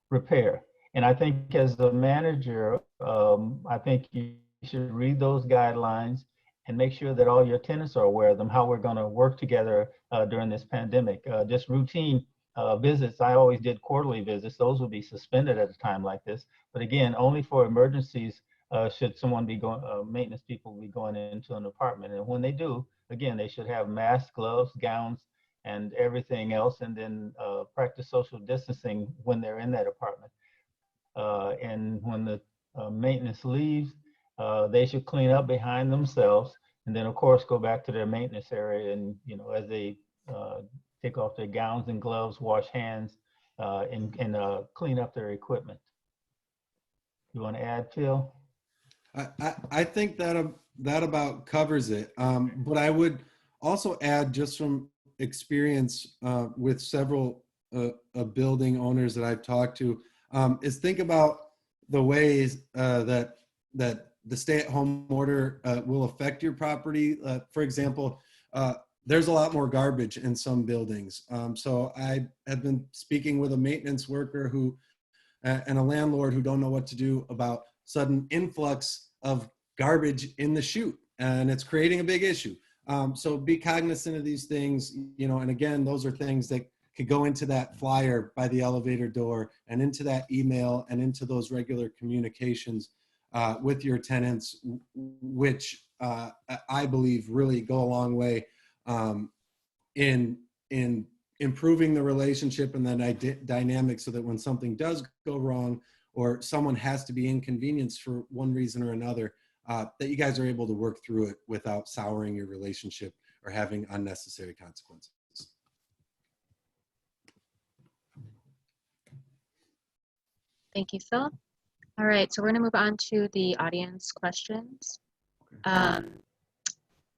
Speaker 4: repair. And I think as a manager, I think you should read those guidelines and make sure that all your tenants are aware of them, how we're going to work together during this pandemic. Just routine visits, I always did quarterly visits. Those would be suspended at a time like this. But again, only for emergencies should someone be going, maintenance people be going into an apartment. And when they do, again, they should have masks, gloves, gowns, and everything else, and then practice social distancing when they're in that apartment. And when the maintenance leaves, they should clean up behind themselves, and then of course go back to their maintenance area. And as they take off their gowns and gloves, wash hands, and clean up their equipment. You want to add, Phil?
Speaker 3: I think that about covers it. But I would also add, just from experience with several building owners that I've talked to, is think about the ways that the stay-at-home order will affect your property. For example, there's a lot more garbage in some buildings. So I have been speaking with a maintenance worker and a landlord who don't know what to do about sudden influx of garbage in the chute, and it's creating a big issue. So be cognizant of these things, and again, those are things that could go into that flyer by the elevator door and into that email and into those regular communications with your tenants, which I believe really go a long way in improving the relationship and the dynamic, so that when something does go wrong or someone has to be inconvenienced for one reason or another, that you guys are able to work through it without souring your relationship or having unnecessary consequences.
Speaker 1: Thank you, Phil. All right, so we're going to move on to the audience questions.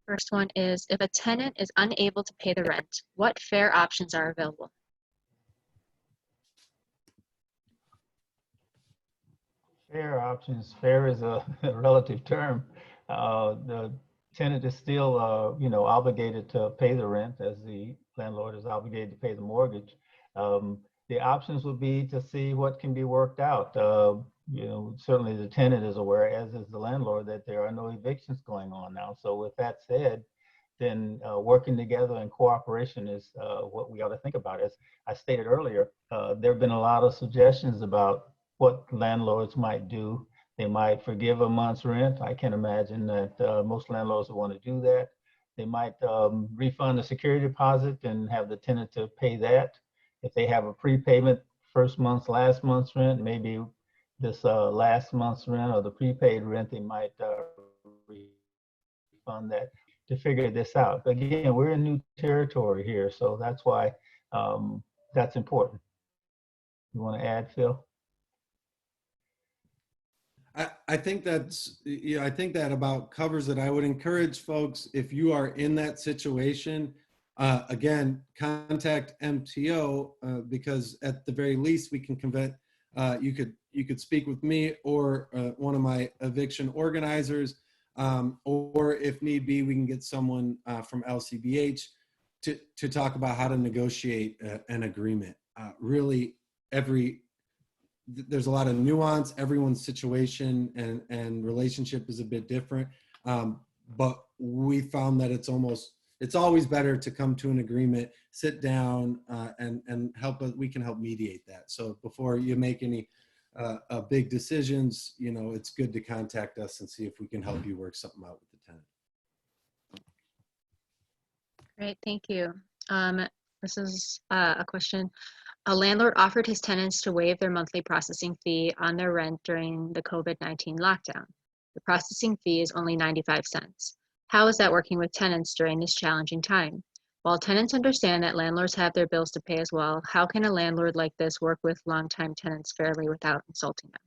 Speaker 1: First one is, if a tenant is unable to pay the rent, what fair options are available?
Speaker 4: Fair options. Fair is a relative term. The tenant is still, obligated to pay the rent, as the landlord is obligated to pay the mortgage. The options would be to see what can be worked out. Certainly the tenant is aware, as is the landlord, that there are no evictions going on now. So with that said, then working together in cooperation is what we ought to think about. As I stated earlier, there have been a lot of suggestions about what landlords might do. They might forgive a month's rent. I can imagine that most landlords will want to do that. They might refund the security deposit and have the tenant to pay that. If they have a prepayment, first month's, last month's rent, maybe this last month's rent or the prepaid rent, they might refund that to figure this out. But again, we're in new territory here, so that's why that's important. You want to add, Phil?
Speaker 3: I think I think that about covers it. I would encourage folks, if you are in that situation, again, contact MTO because at the very least we can convey. You could speak with me or one of my eviction organizers, or if need be, we can get someone from LCBH to talk about how to negotiate an agreement. Really, there's a lot of nuance. Everyone's situation and relationship is a bit different, but we found that it's always better to come to an agreement, sit down, and help us. We can help mediate that. So before you make any big decisions, it's good to contact us and see if we can help you work something out with the tenant.
Speaker 1: Great, thank you. This is a question. A landlord offered his tenants to waive their monthly processing fee on their rent during the COVID-19 lockdown. The processing fee is only 95 cents. How is that working with tenants during this challenging time? While tenants understand that landlords have their bills to pay as well, how can a landlord like this work with longtime tenants fairly without insulting them?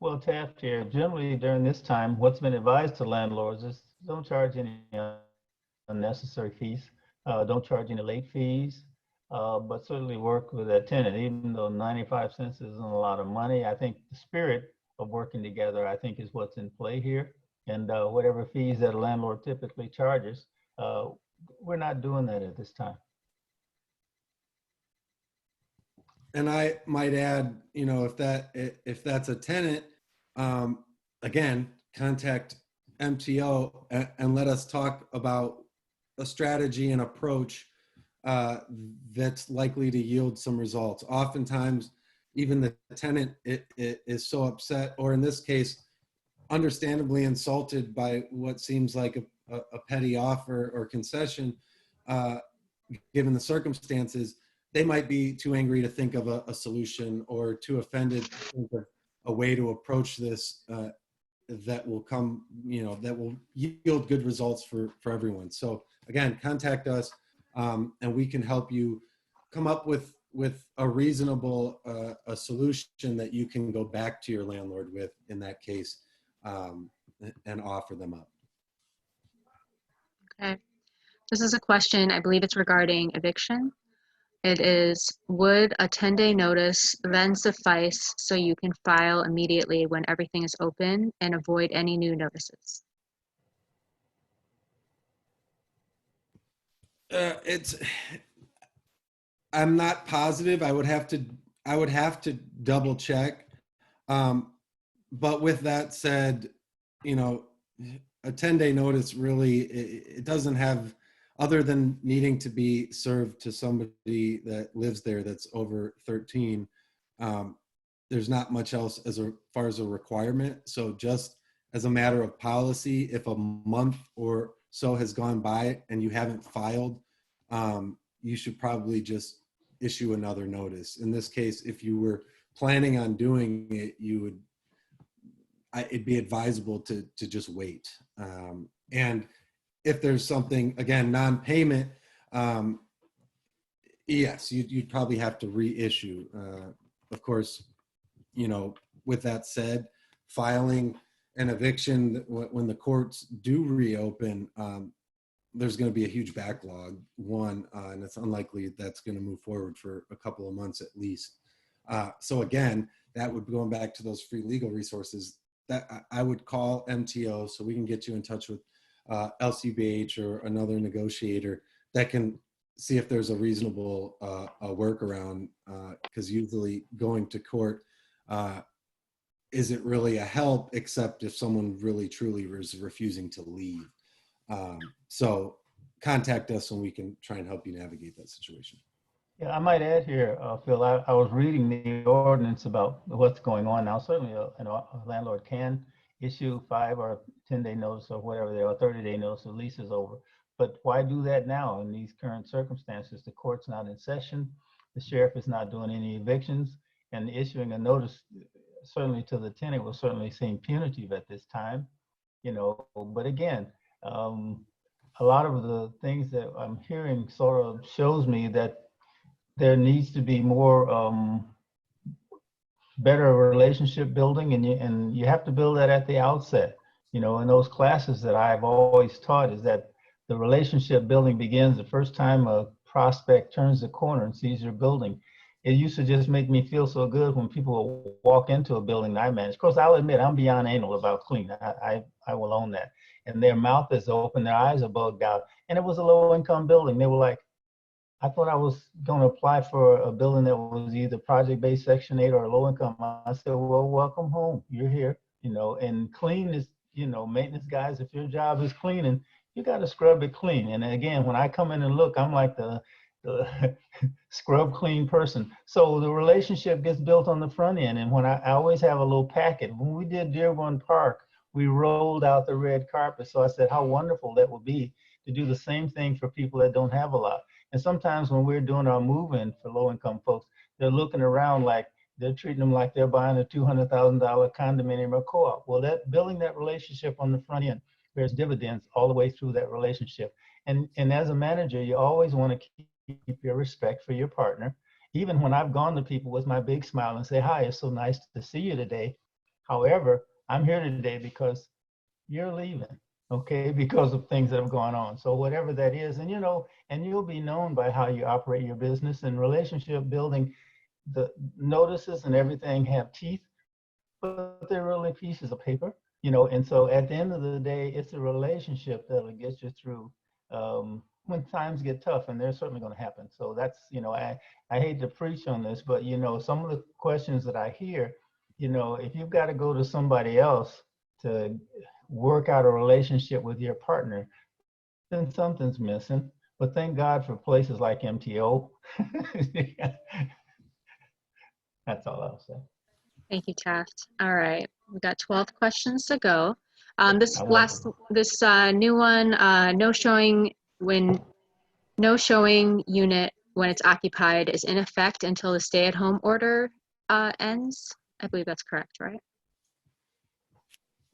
Speaker 4: Well, Taft here, generally during this time, what's been advised to landlords is don't charge any unnecessary fees. Don't charge any late fees, but certainly work with that tenant, even though 95 cents isn't a lot of money. I think the spirit of working together, I think, is what's in play here. And whatever fees that a landlord typically charges, we're not doing that at this time.
Speaker 3: And I might add, you know, if that's a tenant, again, contact MTO and let us talk about a strategy and approach that's likely to yield some results. Oftentimes, even the tenant is so upset, or in this case, understandably insulted by what seems like a petty offer or concession, given the circumstances. They might be too angry to think of a solution, or too offended to think of a way to approach this that will come, you know, that will yield good results for everyone. So again, contact us and we can help you come up with a reasonable a solution that you can go back to your landlord with in that case, and offer them up.
Speaker 1: Okay. This is a question, I believe it's regarding eviction. It is, would a 10-day notice then suffice so you can file immediately when everything is open and avoid any new notices?
Speaker 3: I'm not positive. I would have to double check. But with that said, you know, a 10-day notice really, it doesn't have, other than needing to be served to somebody that lives there that's over 13, there's not much else as far as a requirement. So just as a matter of policy, if a month or so has gone by and you haven't filed, you should probably just issue another notice. In this case, if you were planning on doing it, it'd be advisable to just wait. And if there's something, again, non-payment, yes, you'd probably have to reissue. Of course, you know, with that said, filing an eviction when the courts do reopen, there's going to be a huge backlog, and it's unlikely that's going to move forward for a couple of months at least. So again, that would, going back to those free legal resources, that I would call MTO so we can get you in touch with LCBH or another negotiator that can see if there's a reasonable workaround, because usually going to court isn't really a help, except if someone really truly is refusing to leave. So contact us and we can try and help you navigate that situation.
Speaker 4: Yeah, I might add here, Phil, I was reading the ordinance about what's going on now. Certainly a landlord can issue 5 or 10-day notice or whatever they are, 30-day notice, the lease is over. But why do that now in these current circumstances? The court's not in session, the sheriff is not doing any evictions, and issuing a notice certainly to the tenant will certainly seem punitive at this time, you know. But again, a lot of the things that I'm hearing sort of shows me that there needs to be more better relationship building, and you have to build that at the outset. You know, in those classes that I've always taught is that the relationship building begins the first time a prospect turns the corner and sees your building. It used to just make me feel so good when people walk into a building that I manage. Of course, I'll admit I'm beyond anal about clean. I will own that. And their mouth is open, their eyes are bugged out. And it was a low-income building. They were like, I thought I was going to apply for a building that was either project-based Section 8 or low income. I said, well, welcome home. You're here, you know, and clean is, you know, maintenance guys, if your job is cleaning, you got to scrub it clean. And again, when I come in and look, I'm like the scrub clean person. So the relationship gets built on the front end. And when I always have a little packet. When we did Dearborn Park, we rolled out the red carpet. So I said, how wonderful that would be to do the same thing for people that don't have a lot. And sometimes when we're doing our move-in for low-income folks, they're looking around like they're treating them like they're buying a $200,000 condominium or co-op. Well, that building that relationship on the front end bears dividends all the way through that relationship. And as a manager, you always want to keep your respect for your partner. Even when I've gone to people with my big smile and say, hi, it's so nice to see you today. However, I'm here today because you're leaving, okay, because of things that have gone on. So whatever that is, and and you'll be known by how you operate your business and relationship building. The notices and everything have teeth, but they're really pieces of paper, and so at the end of the day, it's a relationship that'll get you through when times get tough, and they're certainly going to happen. So that's, I hate to preach on this, but some of the questions that I hear, if you've got to go to somebody else to work out a relationship with your partner, then something's missing. But thank God for places like MTO. That's all I'll say.
Speaker 1: Thank you, Taft. All right, we got 12 questions to go. This
Speaker 4: I'm
Speaker 1: last,
Speaker 4: welcome.
Speaker 1: this new one, no showing unit when it's occupied is in effect until the stay-at-home order ends. I believe that's correct, right?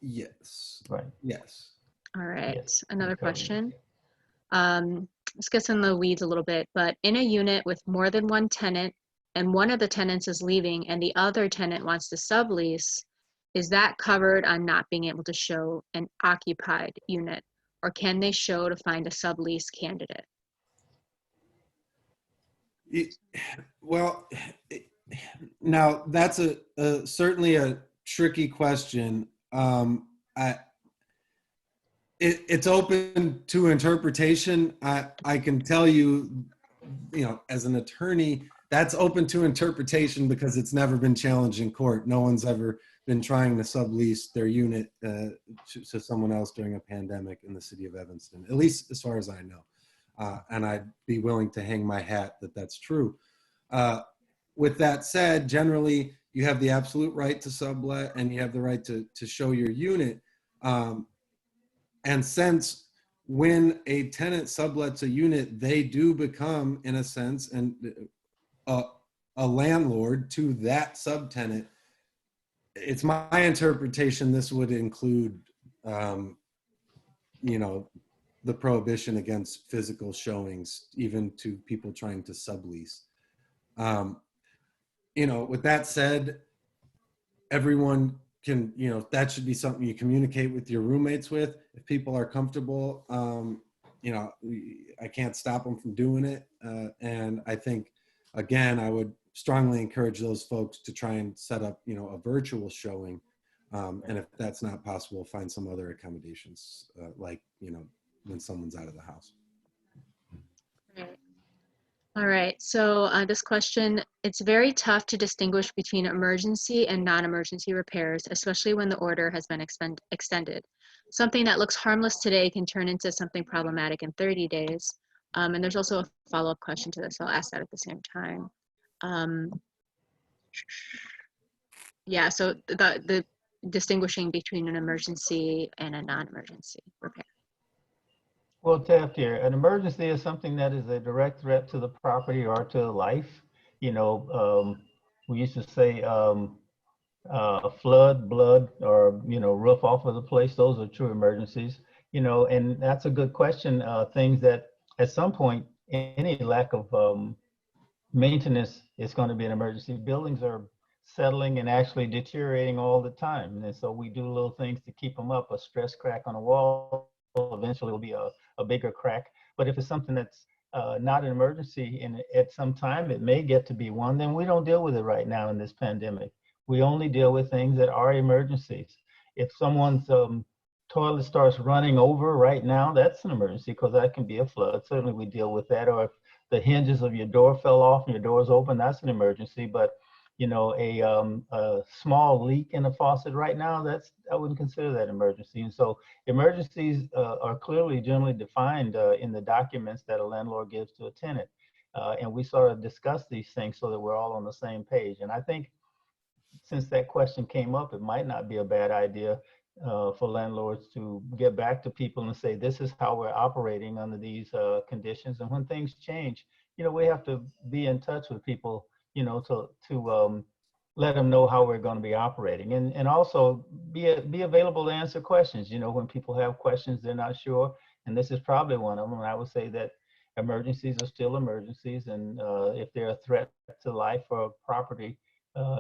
Speaker 3: Yes.
Speaker 4: Right.
Speaker 3: Yes.
Speaker 1: All right,
Speaker 4: Yes.
Speaker 1: another
Speaker 4: Covered.
Speaker 1: question. This gets in the weeds a little bit, but in a unit with more than one tenant and one of the tenants is leaving and the other tenant wants to sublease, is that covered on not being able to show an occupied unit? Or can they show to find a sublease candidate?
Speaker 3: Well, now that's certainly a tricky question. It's open to interpretation. I can tell you, as an attorney, that's open to interpretation because it's never been challenged in court. No one's ever been trying to sublease their unit to someone else during a pandemic in the city of Evanston, at least as far as I know. And I'd be willing to hang my hat that that's true. With that said, generally, you have the absolute right to sublet and you have the right to show your unit. And since when a tenant sublets a unit, they do become, in a sense, a landlord to that subtenant. It's my interpretation this would include, the prohibition against physical showings, even to people trying to sublease. With that said, everyone can, that should be something you communicate with your roommates with. If people are comfortable, I can't stop them from doing it. And I think, again, I would strongly encourage those folks to try and set up, a virtual showing. And if that's not possible, find some other accommodations, like, when someone's out of the house.
Speaker 1: Right. All right, so this question, it's very tough to distinguish between emergency and non-emergency repairs, especially when the order has been extended. Something that looks harmless today can turn into something problematic in 30 days. And there's also a follow-up question to this, so I'll ask that at the same time. Yeah, so the distinguishing between an emergency and a non-emergency repair.
Speaker 4: Well, Taft here, an emergency is something that is a direct threat to the property or to life. We used to say flood, blood, or, roof off of the place. Those are true emergencies, and that's a good question. Things that at some point, any lack of maintenance is going to be an emergency. Buildings are settling and actually deteriorating all the time. And so we do little things to keep them up. A stress crack on a wall eventually will be a bigger crack. But if it's something that's not an emergency and at some time it may get to be one, then we don't deal with it right now in this pandemic. We only deal with things that are emergencies. If someone's toilet starts running over right now, that's an emergency because that can be a flood. Certainly we deal with that. Or if the hinges of your door fell off and your door's open, that's an emergency. But a small leak in a faucet right now, I wouldn't consider that emergency. And so emergencies are clearly generally defined in the documents that a landlord gives to a tenant. And we sort of discuss these things so that we're all on the same page. And I think since that question came up, it might not be a bad idea for landlords to get back to people and say, this is how we're operating under these conditions. And when things change, we have to be in touch with people, to let them know how we're going to be operating, and also be available to answer questions. When people have questions, they're not sure, and this is probably one of them. And I would say that emergencies are still emergencies, and if they're a threat to life or property,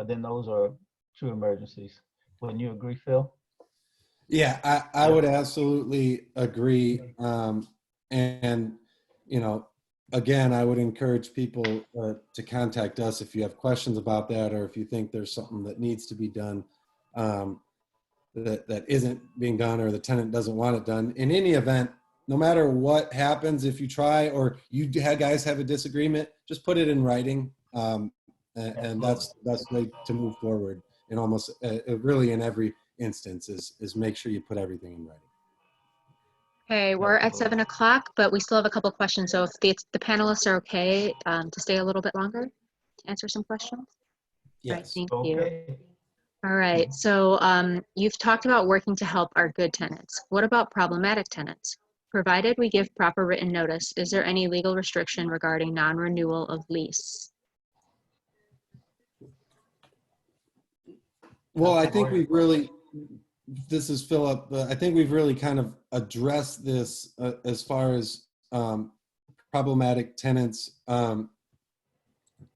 Speaker 4: then those are true emergencies. Wouldn't you agree, Phil?
Speaker 3: Yeah, I would absolutely agree. And, you know, again, I would encourage people to contact us if you have questions about that, or if you think there's something that needs to be done that isn't being done, or the tenant doesn't want it done. In any event, no matter what happens, if you try or guys have a disagreement, just put it in writing. And that's the best way to move forward. And almost really in every instance is make sure you put everything in writing.
Speaker 1: Okay, we're at 7 o'clock, but we still have a couple questions. So if the panelists are okay to stay a little bit longer to answer some questions. All right,
Speaker 3: Yes.
Speaker 1: thank you.
Speaker 4: Okay.
Speaker 1: All right, so you've talked about working to help our good tenants. What about problematic tenants? Provided we give proper written notice, is there any legal restriction regarding non-renewal of lease?
Speaker 3: Well, I think we've really, this is Philip, I think we've really kind of addressed this as far as problematic tenants.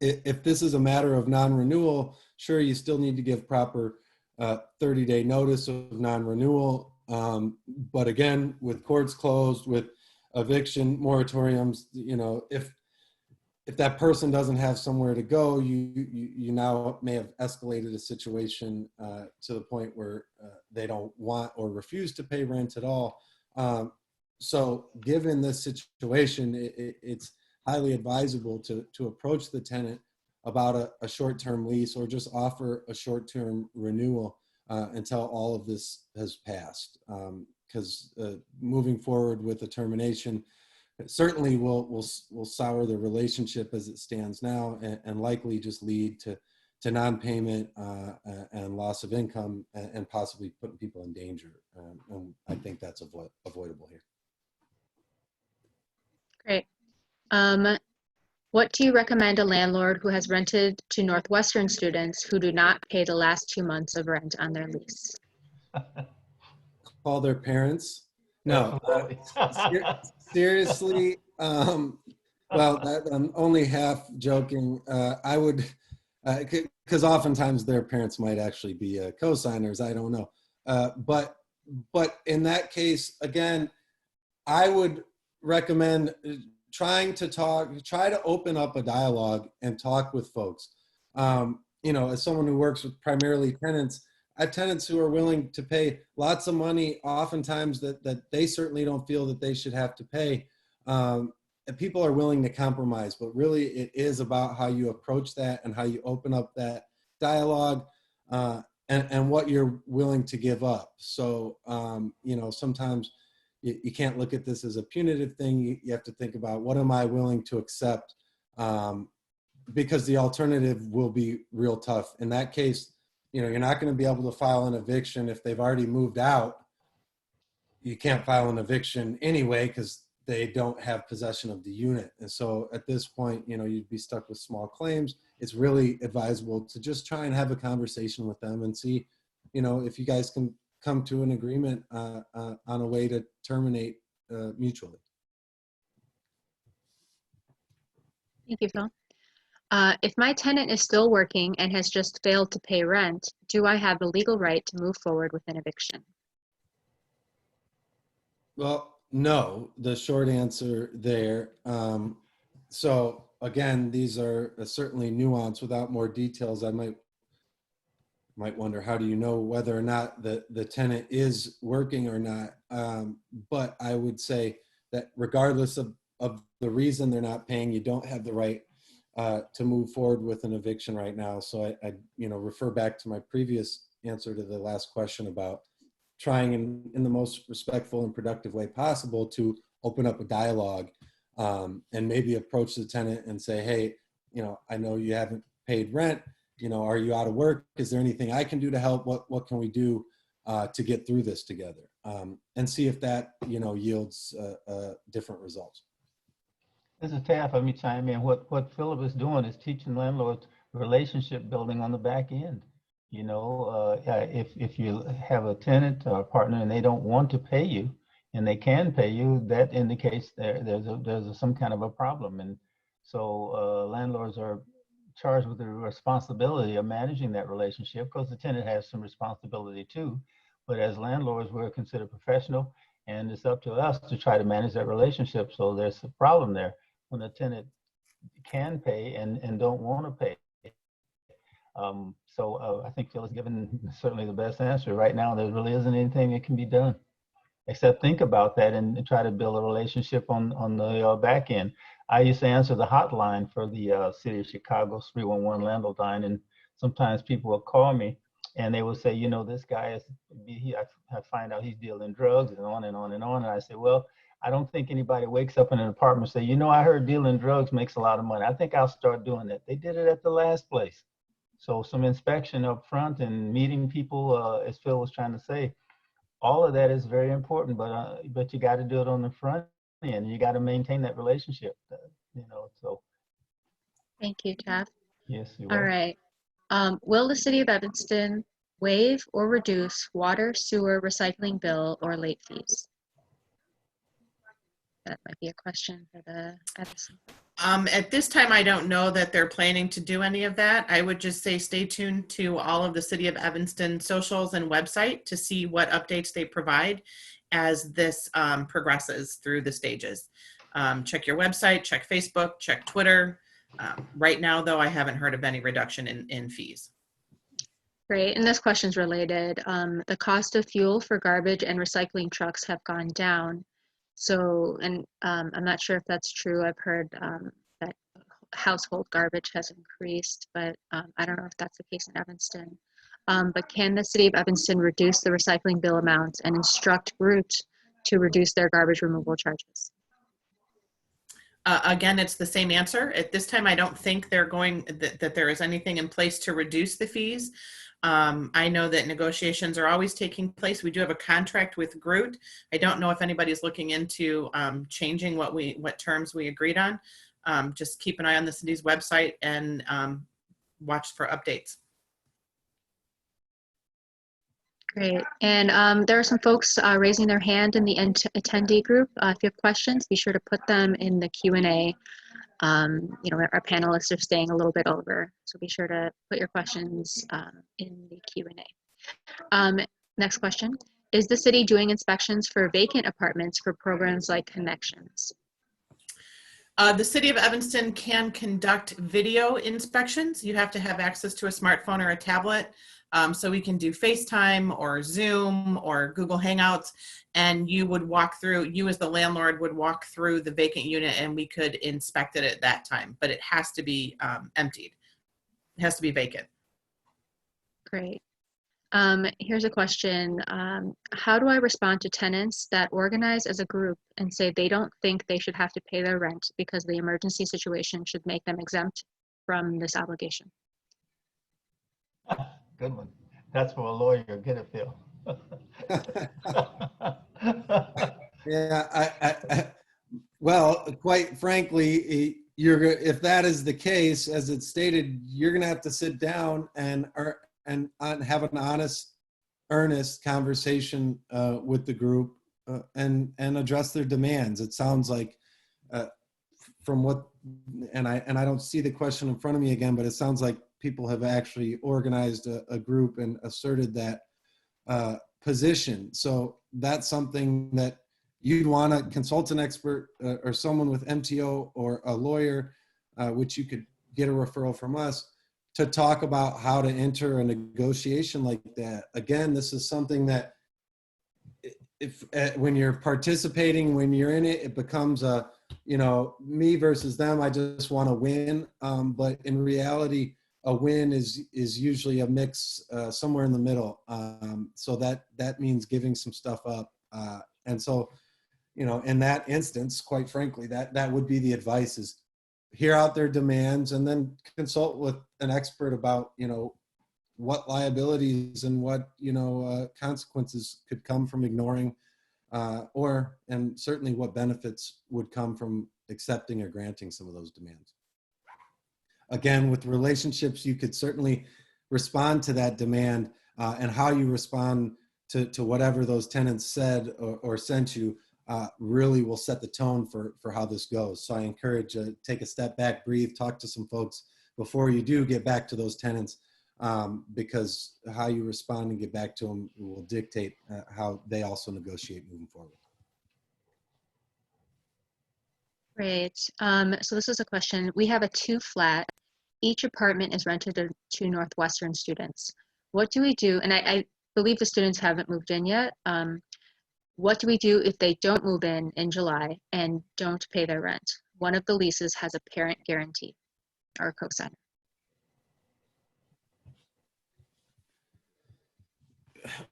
Speaker 3: If this is a matter of non-renewal, sure, you still need to give proper 30-day notice of non-renewal. But again, with courts closed, with eviction moratoriums, you know, if that person doesn't have somewhere to go, you now may have escalated a situation to the point where they don't want or refuse to pay rent at all. So given this situation, it's highly advisable to approach the tenant about a short-term lease, or just offer a short-term renewal until all of this has passed. Because moving forward with a termination certainly will sour the relationship as it stands now, and likely just lead to non-payment and loss of income, and possibly putting people in danger. And I think that's avoidable here.
Speaker 1: Great. What do you recommend a landlord who has rented to Northwestern students who do not pay the last 2 months of rent on their lease?
Speaker 3: Call their parents? No.
Speaker 4: Absolutely.
Speaker 3: Seriously, well, I'm only half joking. I would, because oftentimes their parents might actually be co-signers. I don't know. But in that case, again, I would recommend try to open up a dialogue and talk with folks. You know, as someone who works with primarily tenants, I have tenants who are willing to pay lots of money, oftentimes that they certainly don't feel that they should have to pay. And people are willing to compromise, but really it is about how you approach that and how you open up that dialogue and what you're willing to give up. So, you know, sometimes you can't look at this as a punitive thing. You have to think about, what am I willing to accept? Because the alternative will be real tough. In that case, you know, you're not going to be able to file an eviction if they've already moved out. You can't file an eviction anyway because they don't have possession of the unit. And so at this point, you know, you'd be stuck with small claims. It's really advisable to just try and have a conversation with them and see, you know, if you guys can come to an agreement on a way to terminate mutually.
Speaker 1: Thank you, Phil. If my tenant is still working and has just failed to pay rent, do I have the legal right to move forward with an eviction?
Speaker 3: Well, no, the short answer there. So again, these are certainly nuanced. Without more details, I might wonder, how do you know whether or not the tenant is working or not? But I would say that regardless of the reason they're not paying, you don't have the right to move forward with an eviction right now. So I you know, refer back to my previous answer to the last question about trying in the most respectful and productive way possible to open up a dialogue, and maybe approach the tenant and say, hey, you know, I know you haven't paid rent. You know, are you out of work? Is there anything I can do to help? What can we do to get through this together? And see if that, you know, yields different results.
Speaker 4: This is Taff. Let me chime in. What Philip is doing is teaching landlords relationship building on the back end. You know, if you have a tenant or a partner and they don't want to pay you, and they can pay you, that indicates there's some kind of a problem. And so landlords are charged with the responsibility of managing that relationship, because the tenant has some responsibility too. But as landlords, we're considered professional, and it's up to us to try to manage that relationship. So there's a problem there when the tenant can pay and don't want to pay. I think Phil has given certainly the best answer. Right now, there really isn't anything that can be done except think about that and try to build a relationship on the back end. I used to answer the hotline for the city of Chicago's 311 landlord line, and sometimes people would call me and they would say, you know, this guy I find out he's dealing drugs and on and on and on. And I say, well, I don't think anybody wakes up in an apartment and say, you know, I heard dealing drugs makes a lot of money. I think I'll start doing that. They did it at the last place. So some inspection up front and meeting people, as Phil was trying to say, all of that is very important, but you got to do it on the front end. You got to maintain that relationship, you know. So.
Speaker 1: Thank you, Jeff.
Speaker 4: Yes, you
Speaker 1: All
Speaker 4: will.
Speaker 1: right. Will the city of Evanston waive or reduce water, sewer, recycling bill, or late fees? That might be a question for the Edison.
Speaker 2: At this time, I don't know that they're planning to do any of that. I would just say stay tuned to all of the City of Evanston socials and website to see what updates they provide as this progresses through the stages. Check your website, check Facebook, check Twitter. Right now, though, I haven't heard of any reduction in fees.
Speaker 1: Great, and this question's related. The cost of fuel for garbage and recycling trucks have gone down. So, and I'm not sure if that's true. I've heard that household garbage has increased, but I don't know if that's the case in Evanston. But can the city of Evanston reduce the recycling bill amounts and instruct Groot to reduce their garbage removal charges?
Speaker 2: Again, it's the same answer. At this time, I don't think they're going that there is anything in place to reduce the fees. I know that negotiations are always taking place. We do have a contract with Groot. I don't know if anybody's looking into changing what terms we agreed on. Just keep an eye on the city's website and watch for updates.
Speaker 1: Great. And there are some folks raising their hand in the attendee group. If you have questions, be sure to put them in the Q&A. You know, our panelists are staying a little bit over, so be sure to put your questions in the Q&A. Next question. Is the city doing inspections for vacant apartments for programs like Connections?
Speaker 2: The city of Evanston can conduct video inspections. You have to have access to a smartphone or a tablet. So we can do FaceTime or Zoom or Google Hangouts, and you as the landlord would walk through the vacant unit and we could inspect it at that time, but it has to be emptied. It has to be vacant.
Speaker 1: Great. Here's a question. How do I respond to tenants that organize as a group and say they don't think they should have to pay their rent because the emergency situation should make them exempt from this obligation?
Speaker 4: Good one. That's for a lawyer. Get it, Phil.
Speaker 3: Yeah, well, quite frankly, if that is the case, as it's stated, you're going to have to sit down and have an honest, earnest conversation with the group and address their demands. It sounds like from what, and I don't see the question in front of me again, but it sounds like people have actually organized a group and asserted that position. So that's something that you'd want to consult an expert or someone with MTO or a lawyer, which you could get a referral from us, to talk about how to enter a negotiation like that. Again, this is something that when you're participating, when you're in it, it becomes a, me versus them. I just want to win. But in reality, a win is usually a mix somewhere in the middle. So that means giving some stuff up. And so, in that instance, quite frankly, that would be the advice: is hear out their demands and then consult with an expert about, what liabilities and what, consequences could come from ignoring, and certainly what benefits would come from accepting or granting some of those demands. Again, with relationships, you could certainly respond to that demand, and how you respond to whatever those tenants said or sent you really will set the tone for how this goes. So I encourage take a step back, breathe, talk to some folks before you do get back to those tenants, because how you respond and get back to them will dictate how they also negotiate moving forward.
Speaker 1: Great. So this is a question. We have a 2-flat. Each apartment is rented to 2 Northwestern students. What do we do? And I believe the students haven't moved in yet. What do we do if they don't move in July and don't pay their rent? One of the leases has a parent guarantee or a cosigner.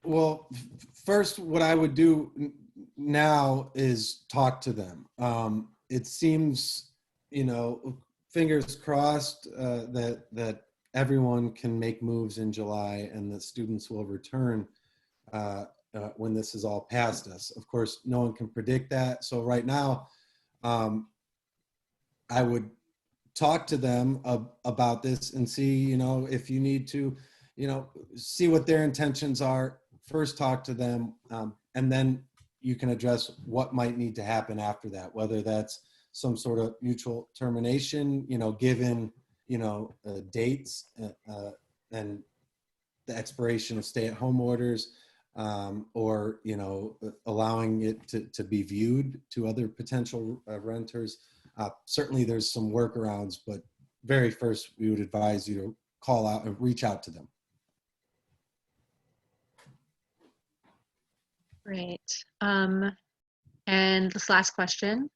Speaker 3: Well, first, what I would do now is talk to them. It seems, fingers crossed that everyone can make moves in July and the students will return when this is all past us. Of course, no one can predict that. So right now, I would talk to them about this and see, if you need to, see what their intentions are. First talk to them, and then you can address what might need to happen after that, whether that's some sort of mutual termination, given, dates and the expiration of stay-at-home orders, or, allowing it to be viewed to other potential renters. Certainly there's some workarounds, but very first we would advise you to call out and reach out to them.
Speaker 1: Great. And this last question,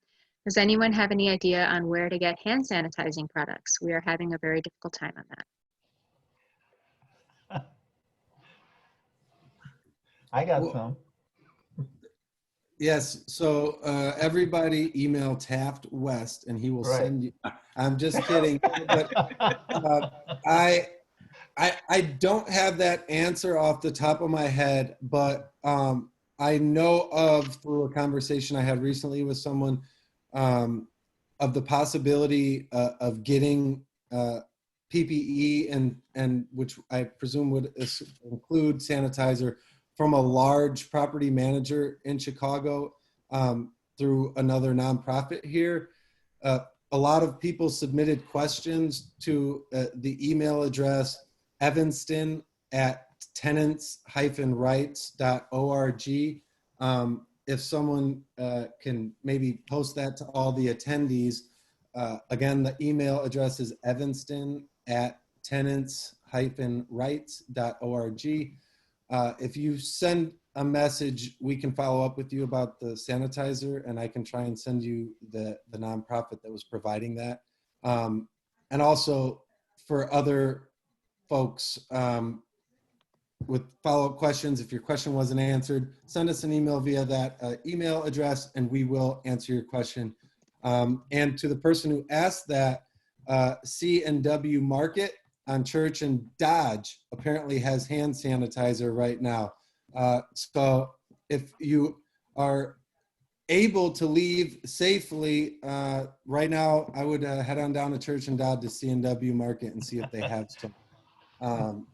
Speaker 1: does anyone have any idea on where to get hand sanitizing products? We are having a very difficult time on that.
Speaker 4: I got some.
Speaker 3: Yes, so everybody email Taft West and he will send you. I'm just kidding, but I don't have that answer off the top of my head, but I know of, through a conversation I had recently with someone, of the possibility of getting PPE and which I presume would include sanitizer from a large property manager in Chicago, through another nonprofit here. A lot of people submitted questions to the email address evanston@tenants-rights.org. If someone can maybe post that to all the attendees. Again, the email address is evanston@tenants-rights.org. If you send a message, we can follow up with you about the sanitizer, and I can try and send you the nonprofit that was providing that. And also for other folks with follow-up questions, if your question wasn't answered, send us an email via that email address and we will answer your question. And to the person who asked that, C&W Market on Church and Dodge apparently has hand sanitizer right now. So if you are able to leave safely right now, I would head on down to Church and Dodge to C&W Market and see if they have some.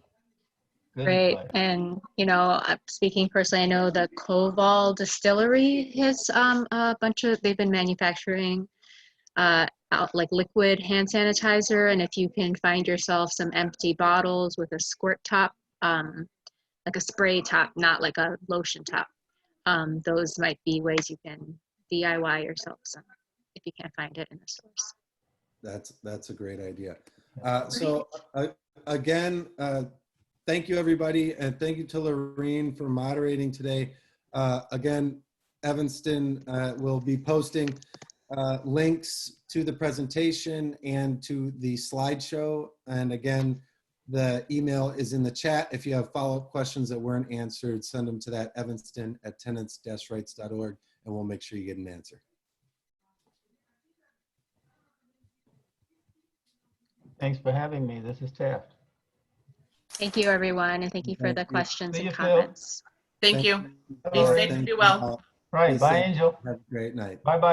Speaker 1: Great. And, speaking personally, I know the Koval Distillery has a bunch of, they've been manufacturing like liquid hand sanitizer. And if you can find yourself some empty bottles with a squirt top, like a spray top, not like a lotion top, those might be ways you can DIY yourself some if you can't find it in the stores.
Speaker 3: That's a great idea. So again, thank you everybody, and thank you to Lorene for moderating today. Again, Evanston will be posting links to the presentation and to the slideshow. And again, the email is in the chat. If you have follow-up questions that weren't answered, send them to that evanston@tenants-rights.org and we'll make sure you get an answer.
Speaker 4: Thanks for having me. This is Taft.
Speaker 1: Thank you, everyone, and thank you for the questions and
Speaker 4: Phil.
Speaker 1: comments.
Speaker 2: Thank you. Be
Speaker 4: All
Speaker 2: safe and do well.
Speaker 4: Right. Bye,
Speaker 3: safe.
Speaker 4: Angel.
Speaker 3: Have a great night.
Speaker 4: Bye-bye.